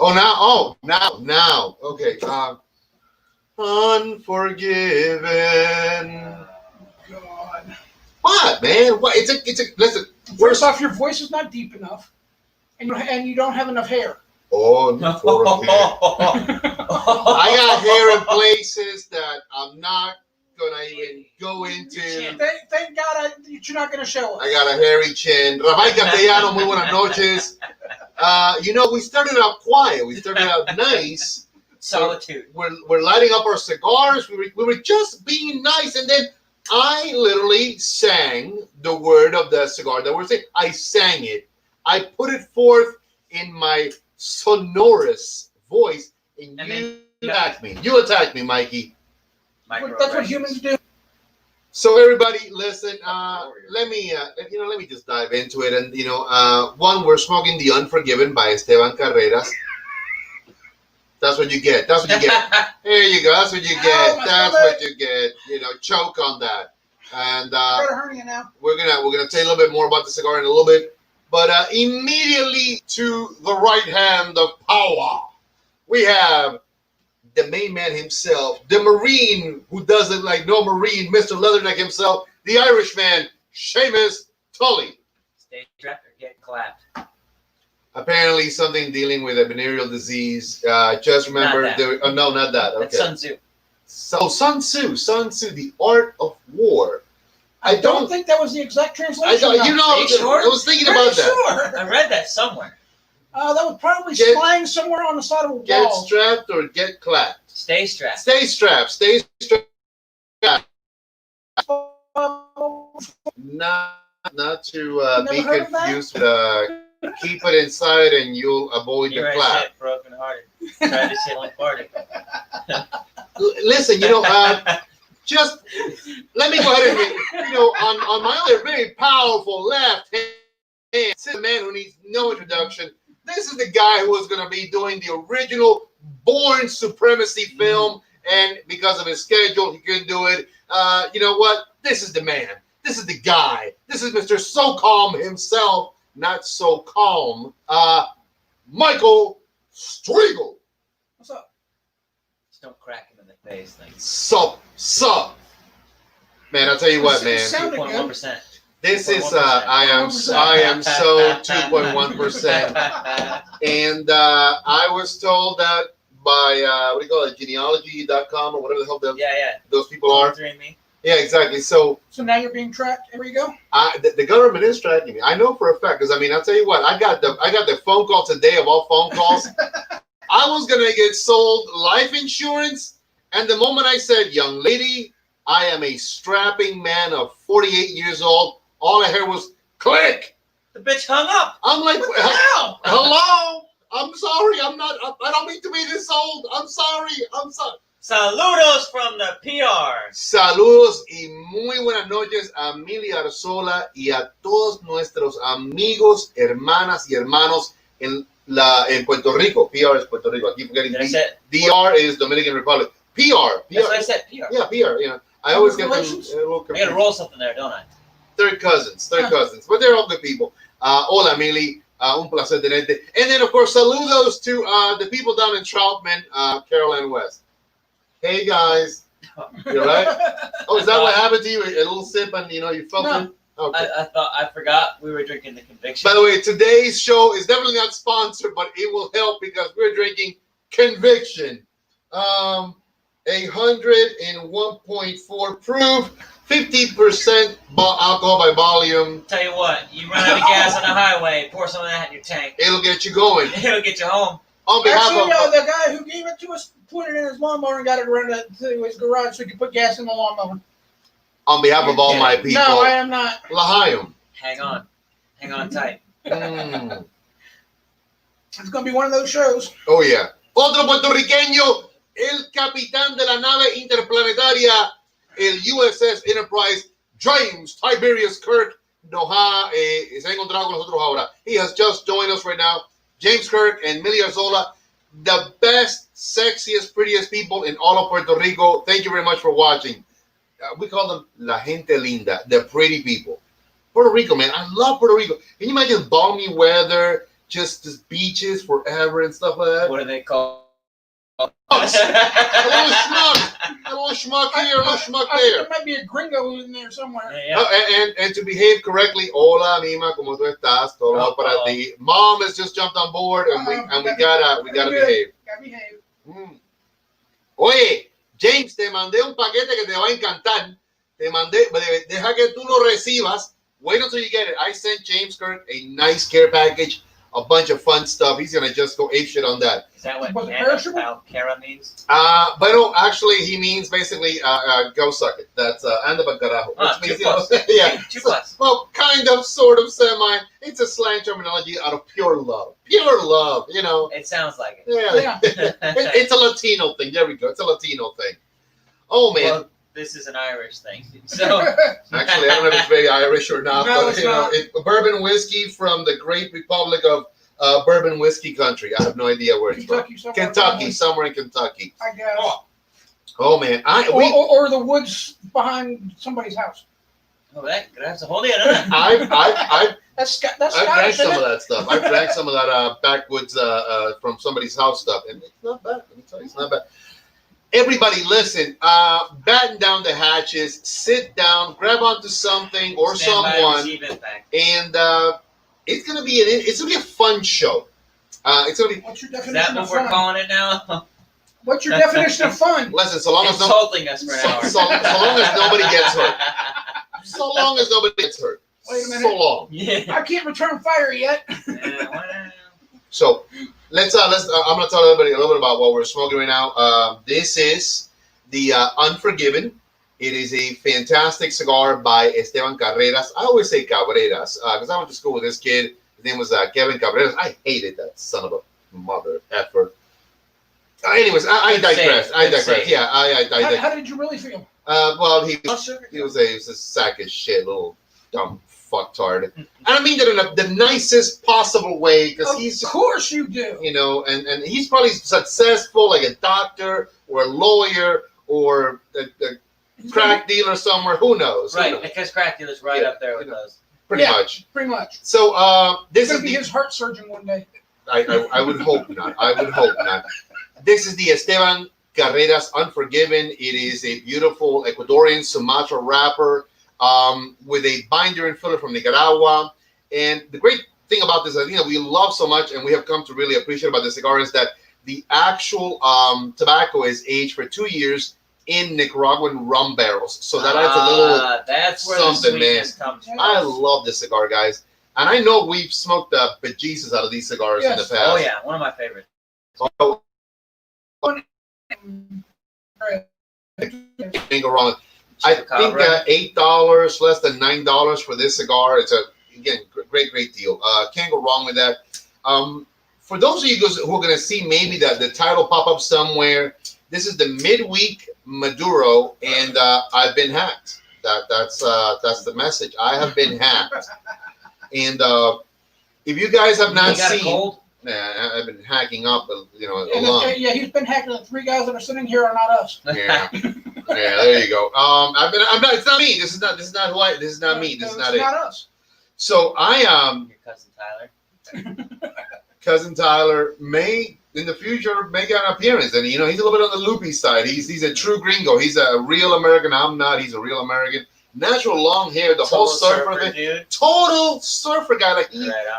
Now. Okay. Unforgiven. God. What, man? What? It's a. Listen. First off, your voice is not deep enough, and you don't have enough hair. Unforgiven. I got hair in places that I'm not gonna even go into. Thank God you're not gonna show us. I got a hairy chin. Rafael Castellano, muy buenas noches. We started out quiet. We started out nice. Solitude. We're lighting up our cigars. We were just being nice, and then I literally sang the word of the cigar that we're saying. I sang it. I put it forth in my sonorous voice, and you attacked me. You attacked me, Mikey. That's what humans do. So everybody, listen. Let me just dive into it. And one, we're smoking the Unforgiven by Esteban Carreras. That's what you get. That's what you get. Here you go. That's what you get. That's what you get. Choke on that. And we're gonna tell you a little bit more about the cigar in a little bit. But immediately to the right hand of power, we have the main man himself, the Marine who does it like no Marine, Mr. Leatherneck himself, the Irishman, Seamus Tully. Stay strapped or get clapped. Apparently something dealing with a venereal disease. Just remember, no, not that. Okay. That's Sun Tzu. So Sun Tzu, the art of war. I don't think that was the exact translation. I was thinking about that. Sure. I read that somewhere. That was probably flying somewhere on the side of a wall. Get strapped or get clapped. Stay strapped. Stay strapped. Stay strapped. Not to be confused with keep it inside and you'll avoid the clap. Shit, broken hearted. Try to say like party. Listen, just let me go ahead and on my other very powerful left hand, this is a man who needs no introduction. This is the guy who was going to be doing the original Born Supremacy film, and because of his schedule, he couldn't do it. You know what? This is the man. This is the guy. This is Mr. So Calm himself. Not so calm. Michael Striegel. What's up? Just don't crack him in the face. Sup. Man, I'll tell you what, man. 2.1%. This is I am so 2.1%. And I was told that by genealogy.com or whatever the hell those people are. Yeah, exactly. So now you're being tracked. There you go. The government is tracking me. I know for a fact because I'll tell you what. I got the phone call today of all phone calls. I was gonna get sold life insurance, and the moment I said, "Young lady, I am a strapping man of 48 years old," all I heard was click. The bitch hung up. I'm like, hello. I'm sorry. I don't mean to be this old. I'm sorry. Saludos from the PR. Saludos y muy buenas noches a Mili Arzola y a todos nuestros amigos, hermanas y hermanos en Puerto Rico. PR is Puerto Rico. I keep forgetting. DR is Dominican Republic. PR. That's what I said. PR. Yeah, PR. I always get them a little confused. I gotta roll something there, don't I? Third cousins, but they're all good people. Hola, Mili. Un placer tenerte. And then, of course, saludos to the people down in Troutman, Caroline West. Hey, guys. You all right? Oh, is that what happened to you? A little sip and, you felt it? Okay. I forgot we were drinking the Conviction. By the way, today's show is definitely not sponsored, but it will help because we're drinking Conviction. 101.4 proof, 50% alcohol by volume. Tell you what, you run out of gas on the highway, pour some of that in your tank. It'll get you going. It'll get you home. On behalf of the guy who gave it to us, put it in his lawnmower and got it running to his garage so he could put gas in the lawnmower. On behalf of all my people. No, I am not. L'chaim. Hang on tight. It's going to be one of those shows. Oh, yeah. Otro puertorriqueño, el capitán de la nave interplanetaria, el USS Enterprise, James Tiberius Kirk, se ha encontrado con nosotros ahora. He has just joined us right now. James Kirk and Millie Arzola, the best, sexiest, prettiest people in all of Puerto Rico. Thank you very much for watching. We call them La Gente Linda, the pretty people. Puerto Rico, man. I love Puerto Rico. Can you imagine balmy weather, just beaches forever and stuff like that. What do they call? A little schmuck, a little schmuck here, a little schmuck I think there. there might be a gringo in there somewhere. Yeah. And to behave correctly, hola, Mima, como tú estás? Todo Uh-oh. para ti. Mom has just jumped on board, and we gotta behave. Gotta behave. Oye, James, te mandé un paquete que te va a encantar. Te mandé, deja que tú lo recibas. Wait until you get it. I sent James Kirk a nice care package, a bunch of fun stuff. He's gonna just go apeshit on that. Is that what Was it perishable? Kara means? But no, actually, he means basically go suck it. That's anda pa'l carajo. Which means, yeah. Chupas. Well, kind of, sort of, semi. It's a slang terminology out of pure love. Pure love, you know. It sounds like it. Yeah. It's a Latino thing. There we go. It's a Latino thing. Oh, man. Well, this is an Irish thing. So Actually, I don't know if it's very Irish or not, No, but it's you know, not. bourbon whiskey from the great republic of bourbon whiskey country. I have no idea where it's from. Kentucky, somewhere in Kentucky. I guess. Oh man, Or the woods behind somebody's house. Oh, that's a whole other. I've That's drank Scottish, some isn't of it? that stuff. I've drank some of that backwoods from somebody's house stuff, and it's not bad. Let me tell you, it's not bad. Everybody, listen. Batten down the hatches. Sit down. Grab onto something or Stand by, someone, receive impact. and it's gonna be a fun show. It's gonna be. What's your Is definition that what of we're fun? calling it now? What's your definition of fun? Listen, so long as Insulting us for an hour. so long as nobody gets hurt. So long as nobody gets hurt. Wait a minute. So long. Yeah. I can't return fire yet. So let's I'm gonna tell everybody a little bit about what we're smoking right now. This is the Unforgiven. It is a fantastic cigar by Esteban Carreras. I always say Cabreras because I went to school with this kid. His name was Kevin Cabreras. I hated that son of a mother effer. Anyways, I digress. I digress. Yeah, I digress. How did you really feel? Well, he was a sack of shit, little dumb fucktard. And I mean that in the nicest possible way because he's, Of course you do. you know, and he's probably successful like a doctor or a lawyer or a crack dealer somewhere. Who knows? Right, Who knows? because crack dealer's right up there with those. Pretty Yeah. much. Pretty much. So this He's is gonna be the. his heart surgeon one day. I would hope not. I would hope not. This is the Esteban Carreras Unforgiven. It is a beautiful Ecuadorian Sumatra wrapper with a binder and filler from Nicaragua. And the great thing about this, we love so much and we have come to really appreciate about the cigar is that the actual tobacco is aged for 2 years in Nicaraguan rum barrels. So that adds a little that's where something, the sweetness comes from. I love this cigar, guys. And I know we've smoked the bejesus out of these cigars in the Yes. past. Oh yeah, one of my favorites. So, can't go wrong. I think $8, less than $9 for this cigar. It's again great deal. Can't go wrong with that. For those of you guys who are going to see maybe that the title pop up somewhere, this is the midweek Maduro, and I've been hacked. That's the message. I have been hacked, and if you guys have not seen. Nah, I've been hacking up, alone. Yeah, he's been hacking. The 3 guys that are sitting here are not us. Yeah, there you go. I'm not. It's not me. This is not who I. This is not me. This is not it. Not us. So I Your cousin Tyler. Cousin Tyler may in the future make an appearance, and he's a little bit on the loopy side. He's a true gringo. He's a real American. I'm not. He's a real American. Natural long hair, the whole surfer thing. Dude. Total surfer guy. Like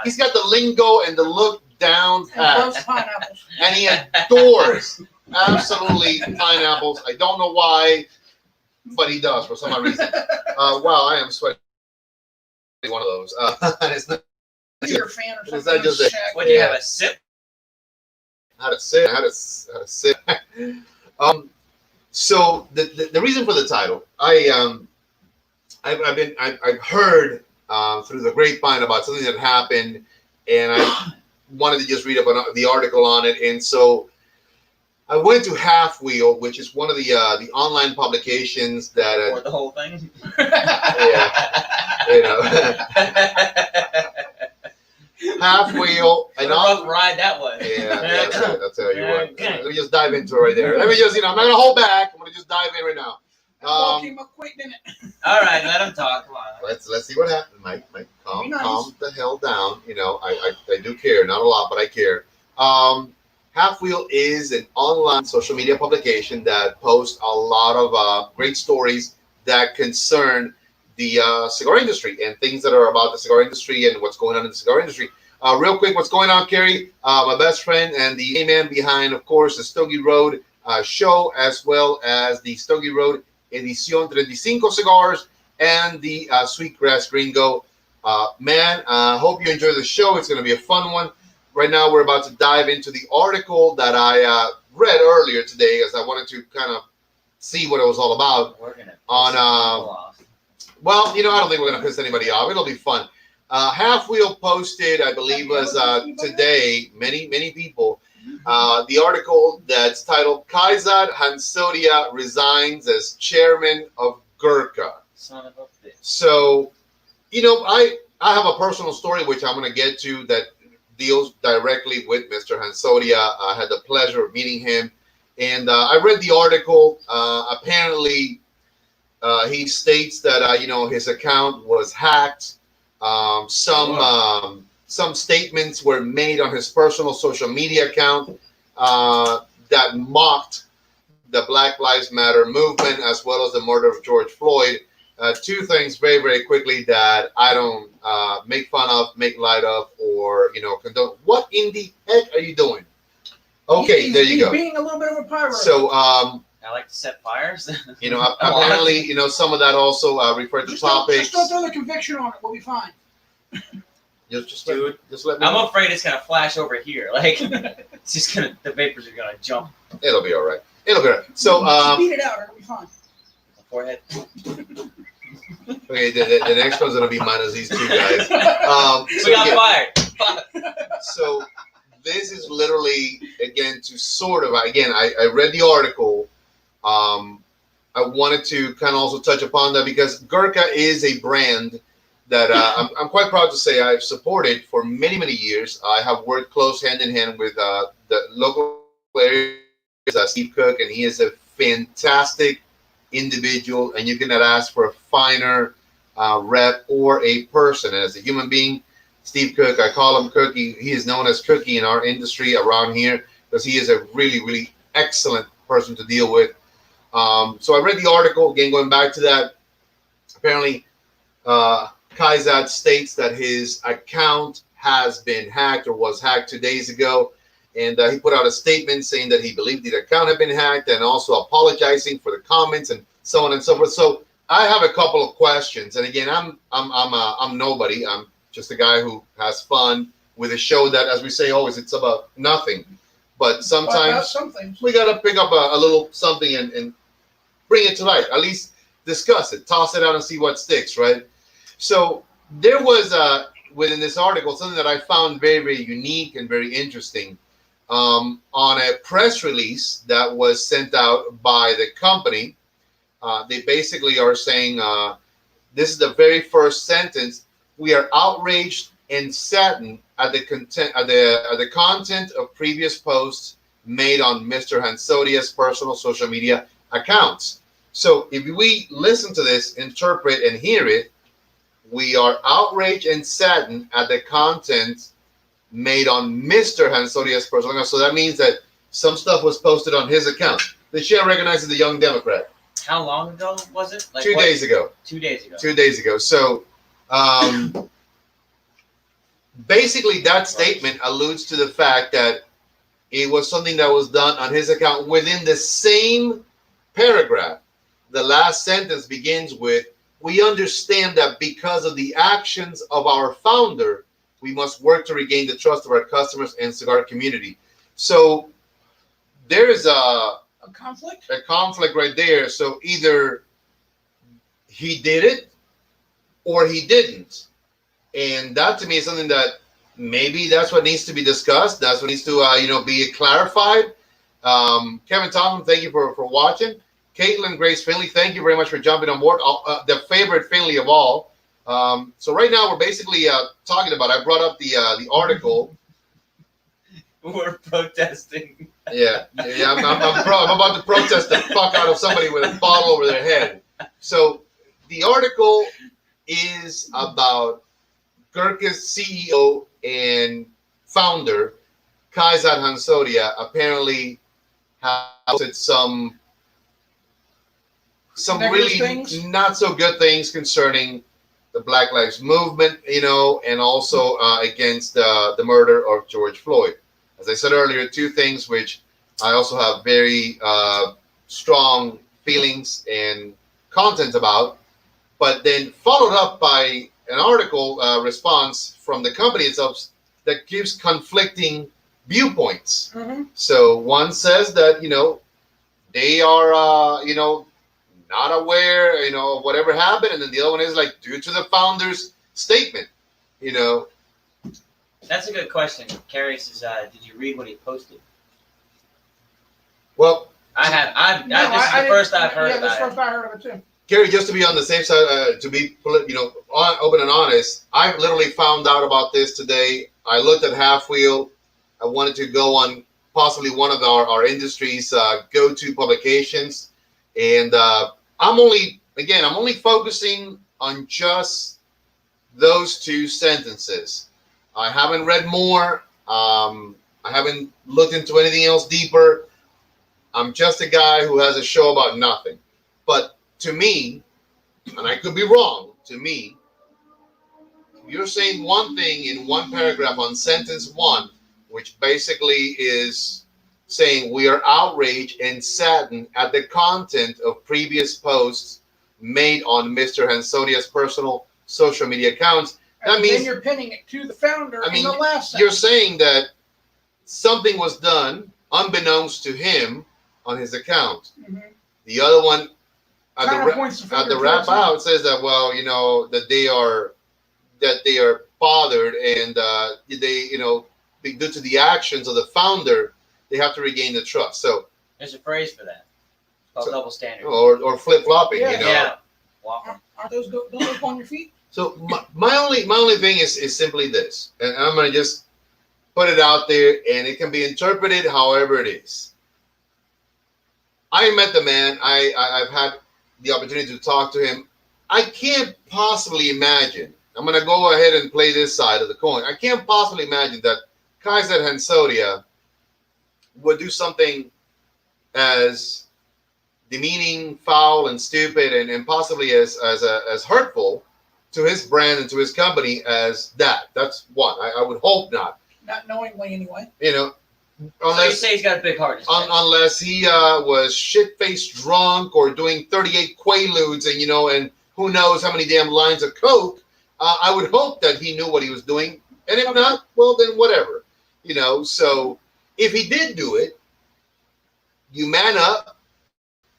he's got the lingo and the look down pat. And loves pineapples. And he adores absolutely pineapples. I don't know why, but he does for some odd reason. Wow, I am sweating one of those. And it's not, You're a fan or Is something. that just What do you have a sip? how to sit. So the reason for the title, I've heard through the grapevine about something that happened, and I wanted to just read up on the article on it, and so I went to Half Wheel, which is one of the online publications that Or the whole thing? Half Wheel, What and a all. rough ride that was. Yeah, I'll tell you what. Okay. Let me just dive into it right there. Let me just, I'm not gonna hold back. I'm gonna just dive in right now. Came up quick, didn't it? All right, let him talk. Come on. Let's see what happens, Mike. Calm calm, nice. calm the hell down. I do care, not a lot, but I care. Half Wheel is an online social media publication that posts a lot of great stories that concern the cigar industry and things that are about the cigar industry and what's going on in the cigar industry. Real quick, what's going on, Kerry? My best friend and the main man behind, of course, the Stogie Road show, as well as the Stogie Road Edición 35 cigars and the Sweetgrass Gringo. Man, hope you enjoy the show. It's going to be a fun one. Right now, we're about to dive into the article that I read earlier today, as I wanted to kind of see what it was all about. We're gonna On well, I don't think we're going to piss anybody off. It'll be fun. Half Wheel posted, I believe, was today. Many people. The article that's titled "Kaizad Hansodia resigns as chairman of Gurkha." Son of a bitch. So, I have a personal story which I'm going to get to that deals directly with Mr. Hansodia. I had the pleasure of meeting him, and I read the article. Apparently, he states that his account was hacked. Some statements were made on his personal social media account that mocked the Black Lives Matter movement as well as the murder of George Floyd. Two things very, very quickly that I don't make fun of, make light of, or condone. What in the heck are you doing? Okay, there you go. Being a little bit of a pirate. So, I like to set fires. apparently, some of that also referred to topics. Just don't throw the conviction on it. We'll be fine. Just let me. I'm afraid it's gonna flash over here. Like it's just the vapors are gonna jump. It'll be all right. It'll be all right. So, just beat it out. It'll be fine. Forehead. Okay, the next one's gonna be minus these two guys. We got fired. So this is literally again to sort of I read the article. I wanted to kind of also touch upon that because Gurkha is a brand that I'm quite proud to say I've supported for many years. I have worked close hand in hand with the local area, Steve Cook, and he is a fantastic individual, and you cannot ask for a finer rep or a person. And as a human being, Steve Cook, I call him Cookie. He is known as Cookie in our industry around here because he is a really excellent person to deal with. So I read the article, again, going back to that. Apparently, Kaizad states that his account has been hacked or was hacked 2 days ago. And he put out a statement saying that he believed the account had been hacked and also apologizing for the comments and so on and so forth. So I have a couple of questions. And again, I'm nobody. I'm just a guy who has fun with a show that, as we say always, it's about nothing. But sometimes we got to pick up a little something and bring it to light. At least discuss it, toss it out and see what sticks, right? So there was within this article something that I found very unique and very interesting. On a press release that was sent out by the company, they basically are saying, this is the very first sentence: "We are outraged and saddened at the content of previous posts made on Mr. Hansodia's personal social media accounts." So if we listen to this, interpret and hear it, we are outraged and saddened at the content made on Mr. Hansodia's personal account. So that means that some stuff was posted on his account. The chair recognizes the Young Democrat. How long ago was it? Like 2 days ago. 2 days ago. 2 days ago. So basically that statement alludes to the fact that it was something that was done on his account within the same paragraph. The last sentence begins with, "We understand that because of the actions of our founder, we must work to regain the trust of our customers and cigar community." So there is a conflict right there. So either he did it or he didn't. And that to me is something that maybe that's what needs to be discussed. That's what needs to be clarified. Kevin Thompson, thank you for watching. Caitlin Grace Finley, thank you very much for jumping on board. The favorite Finley of all. So right now we're basically talking about. I brought up the article. We're protesting. Yeah. I'm about to protest the fuck out of somebody with a bottle over their head. So the article is about Kirkus CEO and founder Kaizad Hansoria apparently has posted some Negative really things. not so good things concerning the Black Lives Movement, and also against the murder of George Floyd. As I said earlier, two things which I also have very strong feelings and content about, but then followed up by an article response from the company itself that gives conflicting viewpoints. Mm-hmm. So one says that they are not aware of whatever happened, and then the other one is like due to the founder's statement. You know, That's a good question. Carrie says, "Did you read what he posted?" well, I have. No, This is the first I've heard Yeah, this is the about first I heard of it too. Gary, just to be on the safe side, to be open and honest, I literally found out about this today. I looked at Half Wheel. I wanted to go on possibly one of our industry's go-to publications, and I'm only focusing on just those two sentences. I haven't read more. I haven't looked into anything else deeper. I'm just a guy who has a show about nothing. But to me, and I could be wrong, to me, you're saying one thing in one paragraph on sentence one, which basically is saying we are outraged and saddened at the content of previous posts made on Mr. Hansonia's personal social media accounts. That And means then you're pinning it to the founder I mean, in the last you're sentence. saying that something was done unbeknownst to him on his account. Mm-hmm. The other one Kind of points the at the finger wrap towards him. out says that that they are bothered and they due to the actions of the founder they have to regain the trust. So There's a phrase for that. It's called double standard. or flip flopping. Yeah. Yeah. Wow. Aren't those don't those go on your feet? So my only thing is simply this, and I'm gonna just put it out there, and it can be interpreted however it is. I met the man. I've had the opportunity to talk to him. I can't possibly imagine. I'm gonna go ahead and play this side of the coin. I can't possibly imagine that Kaiser Hansodia would do something as demeaning, foul, and stupid, and possibly as hurtful to his brand and to his company as that. That's one. I would hope not. Not knowingly, anyway. So you Unless say he's got a big heart. unless he was shit-faced drunk or doing 38 quaaludes and who knows how many damn lines of coke. I would hope that he knew what he was doing, and if not, well then whatever. So if he did do it, you man up.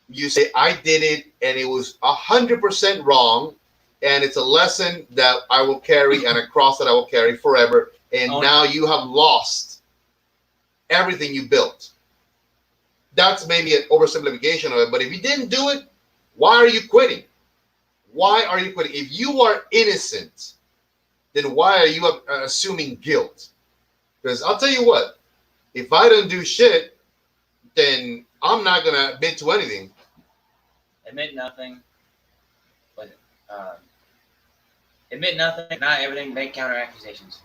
You say I did it, and it was 100% wrong, and it's a lesson that I will carry and a cross that I will carry forever. And now you have lost everything you built. That's maybe an oversimplification of it, but if you didn't do it, why are you quitting? Why are you quitting? If you are innocent, then why are you assuming guilt? Because I'll tell you what, if I don't do shit, then I'm not going to admit to anything. Admit nothing. But admit nothing, not everything, make counter accusations.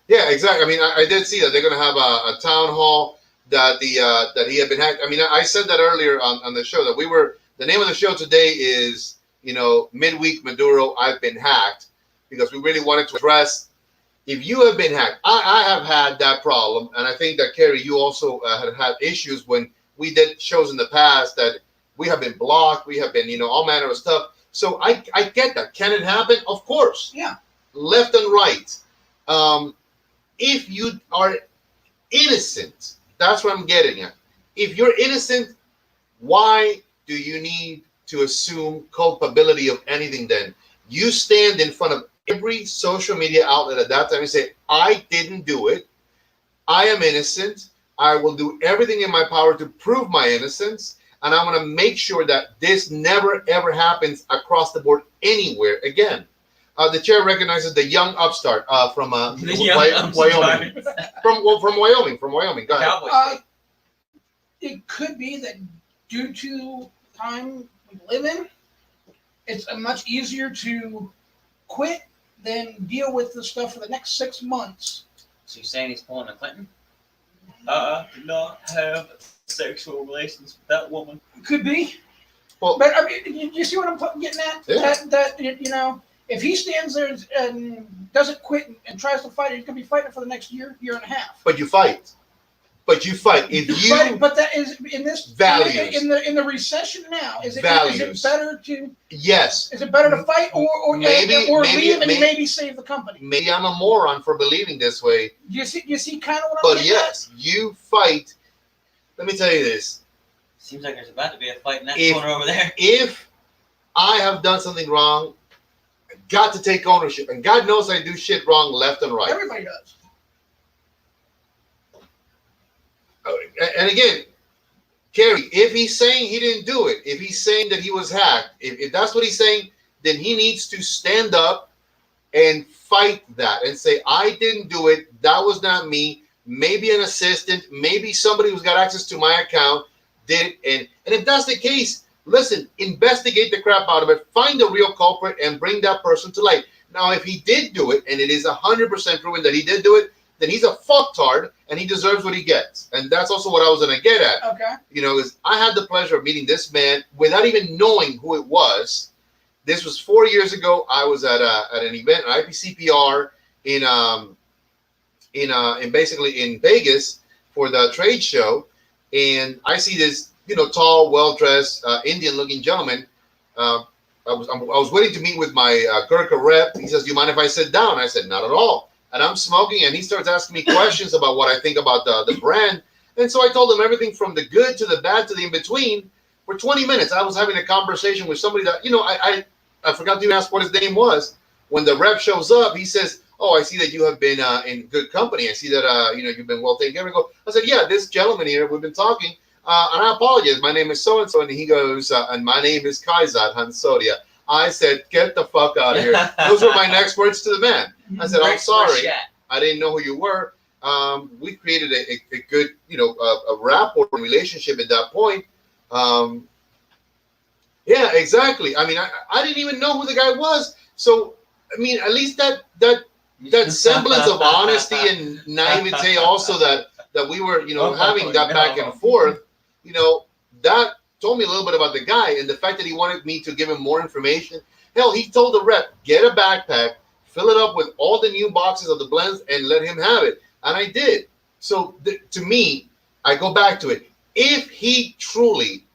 Yeah, exactly. I mean, I did see that they're going to have a town hall that that he had been hacked. I mean, I said that earlier on the show that the name of the show today is midweek Maduro. I've been hacked because we really wanted to address if you have been hacked. I have had that problem, and I think that Kerry, you also had issues when we did shows in the past that we have been blocked. We have been all manner of stuff. So I get that. Can it happen? Of course. Yeah. Left and right. If you are innocent, that's what I'm getting at. If you're innocent, why do you need to assume culpability of anything then? You stand in front of every social media outlet at that time and say, I didn't do it. I am innocent. I will do everything in my power to prove my innocence. And I'm going to make sure that this never, ever happens across the board anywhere again. The chair recognizes the young upstart from Wyoming. From Wyoming. From Wyoming. Go ahead. Cowboys. It could be that due to the time we live in, it's much easier to quit then deal with the stuff for the next 6 months. So you're saying he's pulling a Clinton? Did not have sexual relations with that woman. Could be. Well, But I mean, you see what I'm getting at? Yeah. That if he stands there and doesn't quit and tries to fight, he's going to be fighting for the next year and a half. but you fight. But you fight. If you But that is in this values in the recession now. Is it values better to yes, is it better to fight or maybe leave and maybe save the company? maybe I'm a moron for believing this way, You see kind of what I'm but getting yes, you fight. Let me tell you this: Seems like there's about to be a fight in that If- corner over there. if I have done something wrong, I got to take ownership, and God knows I do shit wrong left and at. right. Everybody does. And again, Kerry, if he's saying he didn't do it, if he's saying that he was hacked, if that's what he's saying, then he needs to stand up and fight that and say, I didn't do it. That was not me. Maybe an assistant, maybe somebody who's got access to my account did it. And if that's the case, listen, investigate the crap out of it, find the real culprit, and bring that person to light. Now, if he did do it, and it is 100% proven that he did do it, then he's a fucktard, and he deserves what he gets. And that's also what I was going to get at. Okay. Is I had the pleasure of meeting this man without even knowing who it was. This was 4 years ago. I was at an event, an IPCPR in basically in Vegas for the trade show, and I see this tall, well-dressed Indian-looking gentleman. I was waiting to meet with my Gurkha rep. He says, "Do you mind if I sit down?" I said, "Not at all." And I'm smoking, and he starts asking me questions about what I think about the brand. And so I told him everything from the good to the bad to the in-between. For 20 minutes, I was having a conversation with somebody that, I forgot to ask what his name was. When the rep shows up, he says, "Oh, I see that you have been in good company. I see that, you've been well taken care of." I said, "Yeah, this gentleman here, we've been talking. And I apologize. My name is so-and-so." And he goes, "And my name is Kaizad Hansoria." I said, "Get the fuck out of here." Those were my next words to the man. I said, "I'm sorry. I didn't know who you were." We created a good, a rapport relationship at that point. Yeah, exactly. I mean, I didn't even know who the guy was. So, I mean, at least that semblance of honesty and naivete also that we were, having that back and forth, that told me a little bit about the guy and the fact that he wanted me to give him more information. Hell, he told the rep, "Get a backpack, fill it up with all the new boxes of the blends, and let him have it." And I did. So to me, I go back to it. If he truly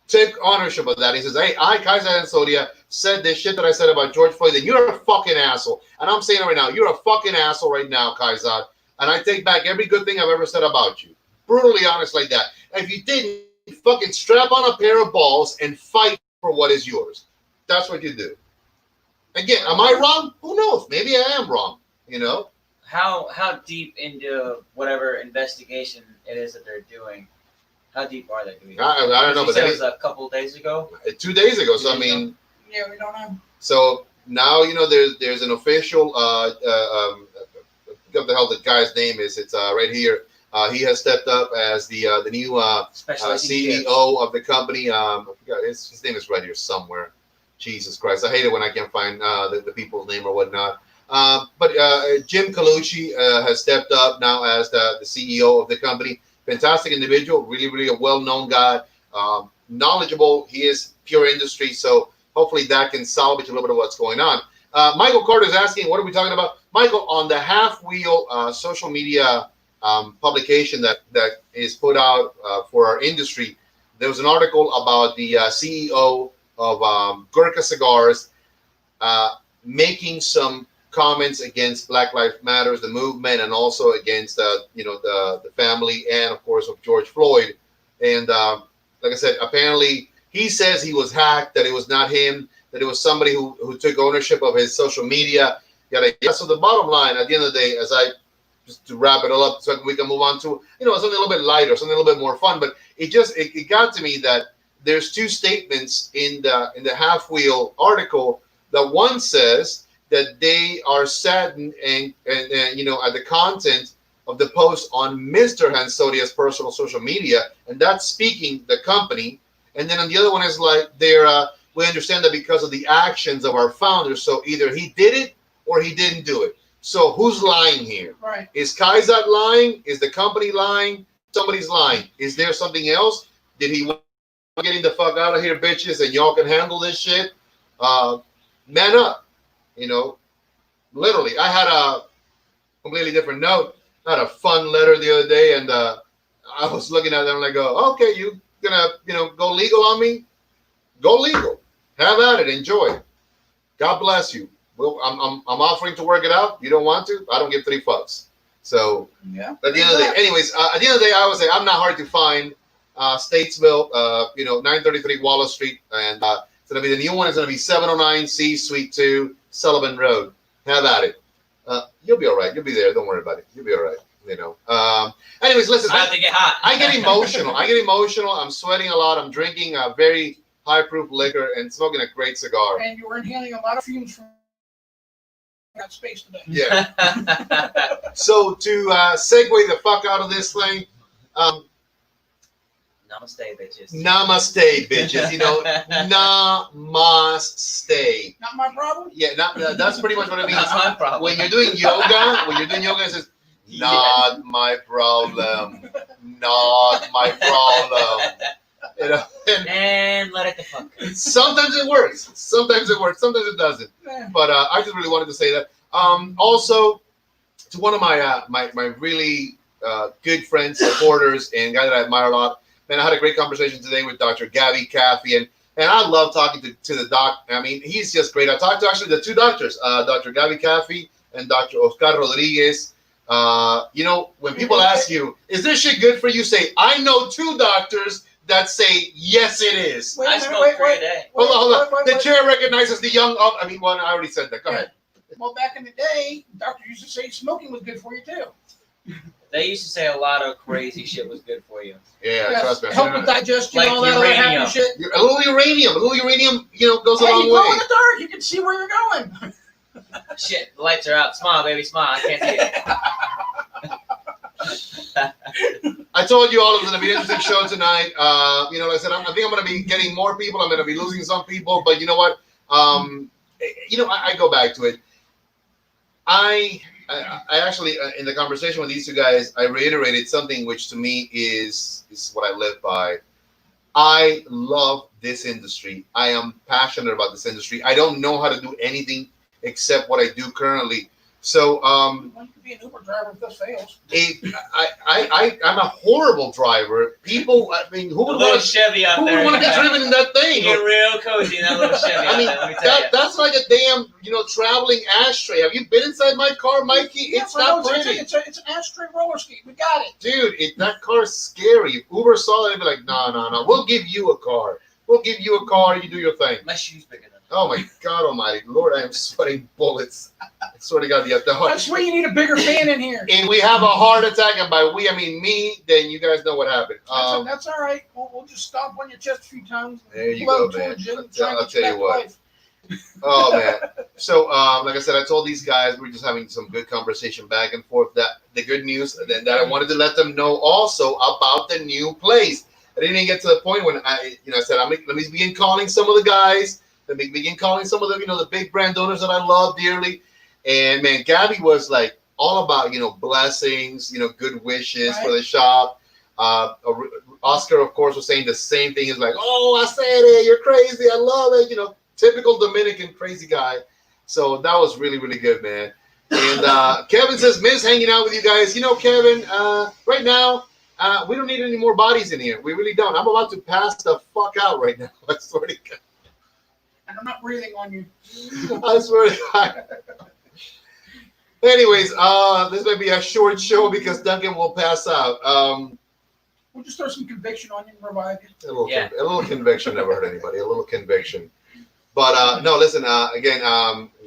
took ownership of that, he says, "Hey, Kaiser and Sodia said this shit that I said about George Floyd," then you're a fucking asshole. And I'm saying it right now. You're a fucking asshole right now, Kaiser. And I take back every good thing I've ever said about you. Brutally honest like that. And if you didn't, fucking strap on a pair of balls and fight for what is yours. That's what you do. Again, am I wrong? Who knows? Maybe I am wrong. How deep into whatever investigation it is that they're doing? How deep are they doing? I don't know, You but said it was a couple of days ago. 2 days ago. So I mean, Yeah, we don't know. so now there's an official. What the hell the guy's name is? It's right here. He has stepped up as the new CEO of the company. I forgot his name is right here somewhere. Jesus Christ, I hate it when I can't find the people's name or whatnot. But Jim Colucci has stepped up now as the CEO of the company. Fantastic individual, really, really a well-known guy, knowledgeable. He is pure industry, so hopefully that can salvage a little bit of what's going on. Michael Carter is asking, what are we talking about? Michael, on the Half Wheel social media publication that is put out for our industry, there was an article about the CEO of Gurkha Cigars making some comments against Black Lives Matters, the movement, and also against the family and of course of George Floyd. And like I said, apparently he says he was hacked, that it was not him, that it was somebody who took ownership of his social media. So the bottom line, at the end of the day, as I just to wrap it all up, so we can move on to something a little bit lighter, something a little bit more fun. But it got to me that there's two statements in the Half Wheel article. The one says that they are saddened and at the content of the post on Mr. Hansodia's personal social media, and that's speaking the company. And then on the other one is like we understand that because of the actions of our founders, so either he did it or he didn't do it. So who's lying here? Right. Is Kaizat lying? Is the company lying? Somebody's lying. Is there something else? Did he want getting the fuck out of here, bitches, and y'all can handle this shit? Man up. You know, literally. I had a completely different note. I had a fun letter the other day, and I was looking at them and I go, okay, you gonna, go legal on me? Go legal. Have at it. Enjoy. God bless you. Well, I'm offering to work it out. You don't want to? I don't give 3 fucks. So Yeah. at the end of the day, anyways, at the end of the day, I would say I'm not hard to find. Statesville, 933 Wallace Street, and it's gonna be the new one. Is gonna be 709 C Suite 2 Sullivan Road. Have at it. You'll be all right. You'll be there. Don't worry about it. You'll be all right. Anyways, listen. I have to get hot. I get emotional. I'm sweating a lot. I'm drinking a very high proof liquor and smoking a great cigar. And you were inhaling a lot of fumes from that space today. Yeah. So to segue the fuck out of this thing, Namaste, bitches. namaste, bitches. Namaste. Not my problem. Yeah, that's pretty much what it means. That's my problem. When you're doing yoga, it says, not my problem. Not my problem. And let it the fuck go. Sometimes it works. Sometimes it doesn't. Yeah. But I just really wanted to say that. Also, to one of my really good friends, supporters, and guy that I admire a lot, man, I had a great conversation today with Dr. Gabby Caffey, and I love talking to the doc. I mean, he's just great. I talked to actually the 2 doctors, Dr. Gabby Caffey and Dr. Oscar Rodriguez. When people ask you, is this shit good for you? Say, I know 2 doctors that say, yes, it is. Wait a I minute, smoke 3 a day. Hold on. Wait, The wait. chair recognizes the young. I already said that. Go ahead. Well, back in the day, doctors used to say smoking was good for you too. They used to say a lot of crazy shit was good for you. Yeah, Yes, trust me. help with digestion, Like all that other uranium. happy shit. A little uranium, goes a Hey, long you go way. in the dark, you can see where you're going. Shit, the lights are out. Smile, baby, smile. I can't see it. I told you all it was going to be an interesting show tonight. Like I said, I think I'm going to be getting more people. I'm going to be losing some people, but you know what? I go back to it. I actually, in the conversation with these 2 guys, I reiterated something which to me is what I live by. I love this industry. I am passionate about this industry. I don't know how to do anything except what I do currently. So, Well, you could be an Uber driver if this fails. I'm a horrible driver. People, I mean, who A would little want Chevy out who there. would want to be driven in that You thing? get real cozy in that little Chevy out I mean, there, let me tell you. that's like a damn, traveling ashtray. Have you been inside my car, Mikey? Yeah, It's but not no, pretty. It's an ashtray roller skate. We got it. Dude, that car is scary. If Uber saw that, they'd be like, no. We'll give you a car. You do your thing. My shoe's bigger than that. Oh, my God almighty. Lord, I am sweating bullets. I swear to God, the heart. That's why you need a bigger fan in here. If we have a heart attack, and by we, I mean me, then you guys know what happened. That's all right. We'll just stomp on your chest a few times. There you blow go, man. towards you and I'll try and tell get you you back to what. life. Oh, man. So, like I said, I told these guys we were just having some good conversation back and forth. That the good news that I wanted to let them know also about the new place. I didn't even get to the point when I said, let me begin calling some of the guys. Let me begin calling some of them, the big brand owners that I love dearly. And man, Gabby was like all about, blessings, good wishes for the shop. Oscar, of course, was saying the same thing. He's like, oh, I said it. You're crazy. I love it. Typical Dominican crazy guy. So that was really, really good, man. And Kevin says, miss hanging out with you guys. Kevin, right now, we don't need any more bodies in here. We really don't. I'm about to pass the fuck out right now. I swear to God. And I'm not breathing on you. I swear to God. Anyways, this may be a short show because Duncan will pass out. We'll just throw some conviction on you and revive you. A little conviction never hurt anybody. A little conviction. But no, listen. Again,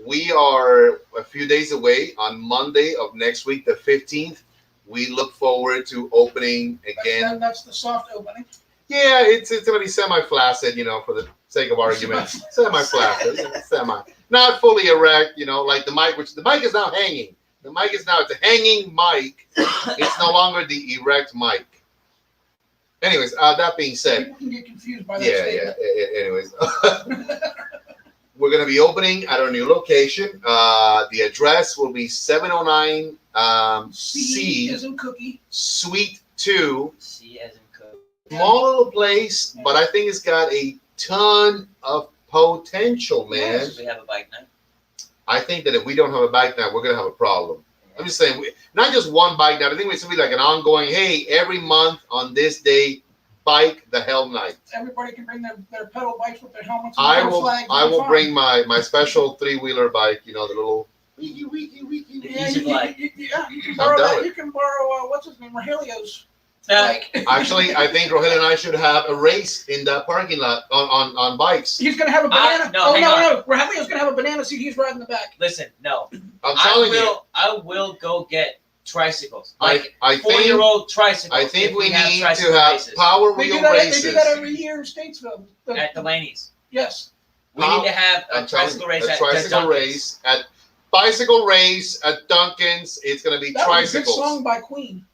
we are a few days away. On Monday of next week, the 15th, we look forward to opening again. That's the soft opening. Yeah, it's going to be semi-flaccid, for the sake of argument. Semi-flaccid, not fully erect, like the mic, which the mic is now hanging. It's a hanging mic. It's no longer the erect mic. Anyways, that being said, People can get confused by that yeah. statement. Anyways, we're going to be opening at our new location. The address will be 709 C is in cookie. Suite 2. C as in cook. Small little place, but I think it's got a ton of potential, man. Should we have a bike night? I think that if we don't have a bike night, we're going to have a problem. I'm just saying, not just one bike night. I think it's going to be like an ongoing, hey, every month on this day, bike the hell night. Everybody can bring their pedal bikes with their helmets. And I their will. flags I and will fun. bring my special 3-wheeler bike. You know, the little. Yeah, Easy bike. you can borrow done that. with You can borrow what's his name, Rogelio's Nah, bike. Actually, I think Rogelio and I should have a race in that parking lot on bikes. He's gonna have a banana. no, hang on. No. Rogelio's gonna have a banana seat. He's riding the back. listen, no. I'm telling you. I will go get tricycles. I Like think 4-year-old tricycles. I think if we have need to tricycle have races power They wheel do that. races. They do that every year in Statesville. at Delaney's. Yes. We need to have a I'm telling tricycle you, race a at tricycle Dunkin's. race at bicycle race at Dunkin's. It's going to be That was a good tricycles. song by Queen.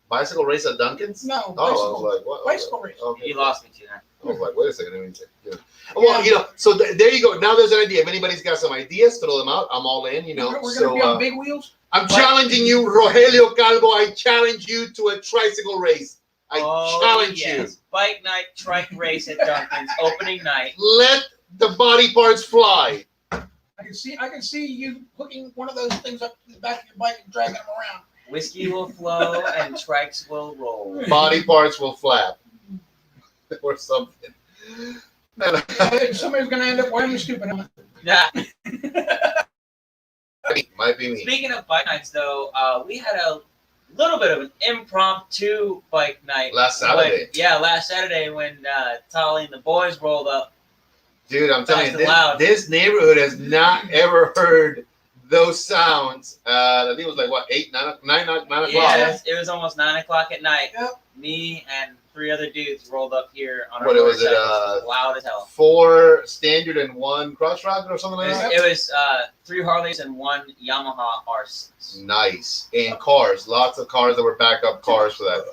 Bicycle race at Dunkin's. No, Oh, I bicycle. was like, what? Bicycle race. Okay. You lost me to that. I was like, wait a second. Let me check. Yeah. Well, you know, so there you go. Now there's an idea. If anybody's got some ideas, throw them out. I'm all in. You know, We're so gonna be on big wheels. I'm challenging you, Rogelio Calvo. I challenge you to a tricycle race. I challenge you. Bike night, trike race at Dunkin's, opening night. Let the body parts fly. I can see you hooking one of those things up to the back of your bike and dragging them around. Whiskey will flow and trikes will roll. Body parts will flap or something. Man, Somebody's gonna end up wearing the stupid helmet. Yeah. might be me. Speaking of bike nights, though, we had a little bit of an impromptu bike night. Last Saturday. Last Saturday when Tolly and the boys rolled up. Dude, I'm telling Fast you, and loud. this neighborhood has not ever heard those sounds. I think it was like, what, 9 o'clock? Yeah, it was almost 9 o'clock at night. Yep. Me and 3 other dudes rolled up here on our What was it, motorcycles, loud as hell. 4 standard and 1 cross rocket or something like that? It was 3 Harleys and 1 Yamaha R6. Nice. And cars, lots of cars that were backup cars for that.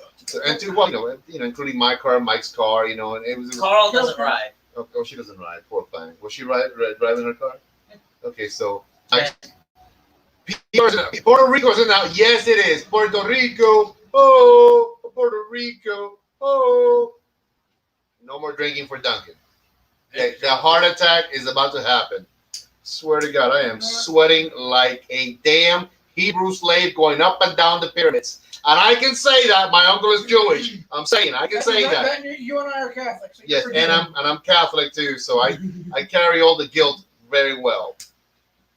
And two, well, you know, including my car, Mike's car, you know, and it was. Carl doesn't ride. Oh, she doesn't ride. Poor thing. Was she driving her car? Okay, so. Puerto Rico is now. Yes, it is. Puerto Rico. Oh, Puerto Rico. Oh. No more drinking for Duncan. Okay, the heart attack is about to happen. Swear to God, I am sweating like a damn Hebrew slave going up and down the pyramids. And I can say that my uncle is Jewish. I'm saying I can say that. You and I are Catholics. So yes, and I'm Catholic too, so I carry all the guilt very well.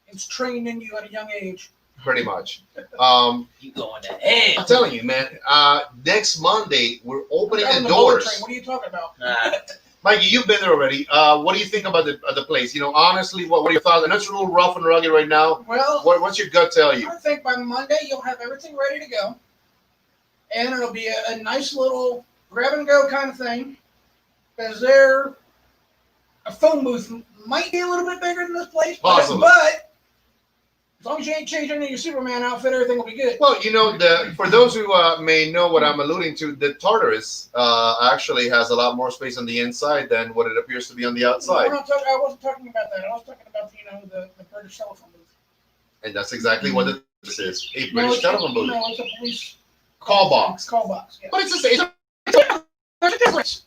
It's trained in you at a young age. Pretty much. You going to hell? I'm telling you, man. Next Monday we're opening Out on the bullet doors. train. What are you talking about? Mikey, you've been there already. What do you think about the place? You know, honestly, what are your thoughts? I know it's a little rough and rugged right now. Well, What's your gut tell you? I think by Monday you'll have everything ready to go, and it'll be a nice little grab and go kind of thing. Because a phone booth might be a little bit bigger than this place, Possibly. but as long as you ain't changing into your Superman outfit, everything will be good. Well, you know, for those who may know what I'm alluding to, the Tartarus actually has a lot more space on the inside than what it appears to be on the outside. I wasn't talking about that. I was talking about the British telephone booth. And that's exactly what this is. A No, British telephone booth. No, it's a police Call box. Call box. Yeah. But it's the same. There's a difference.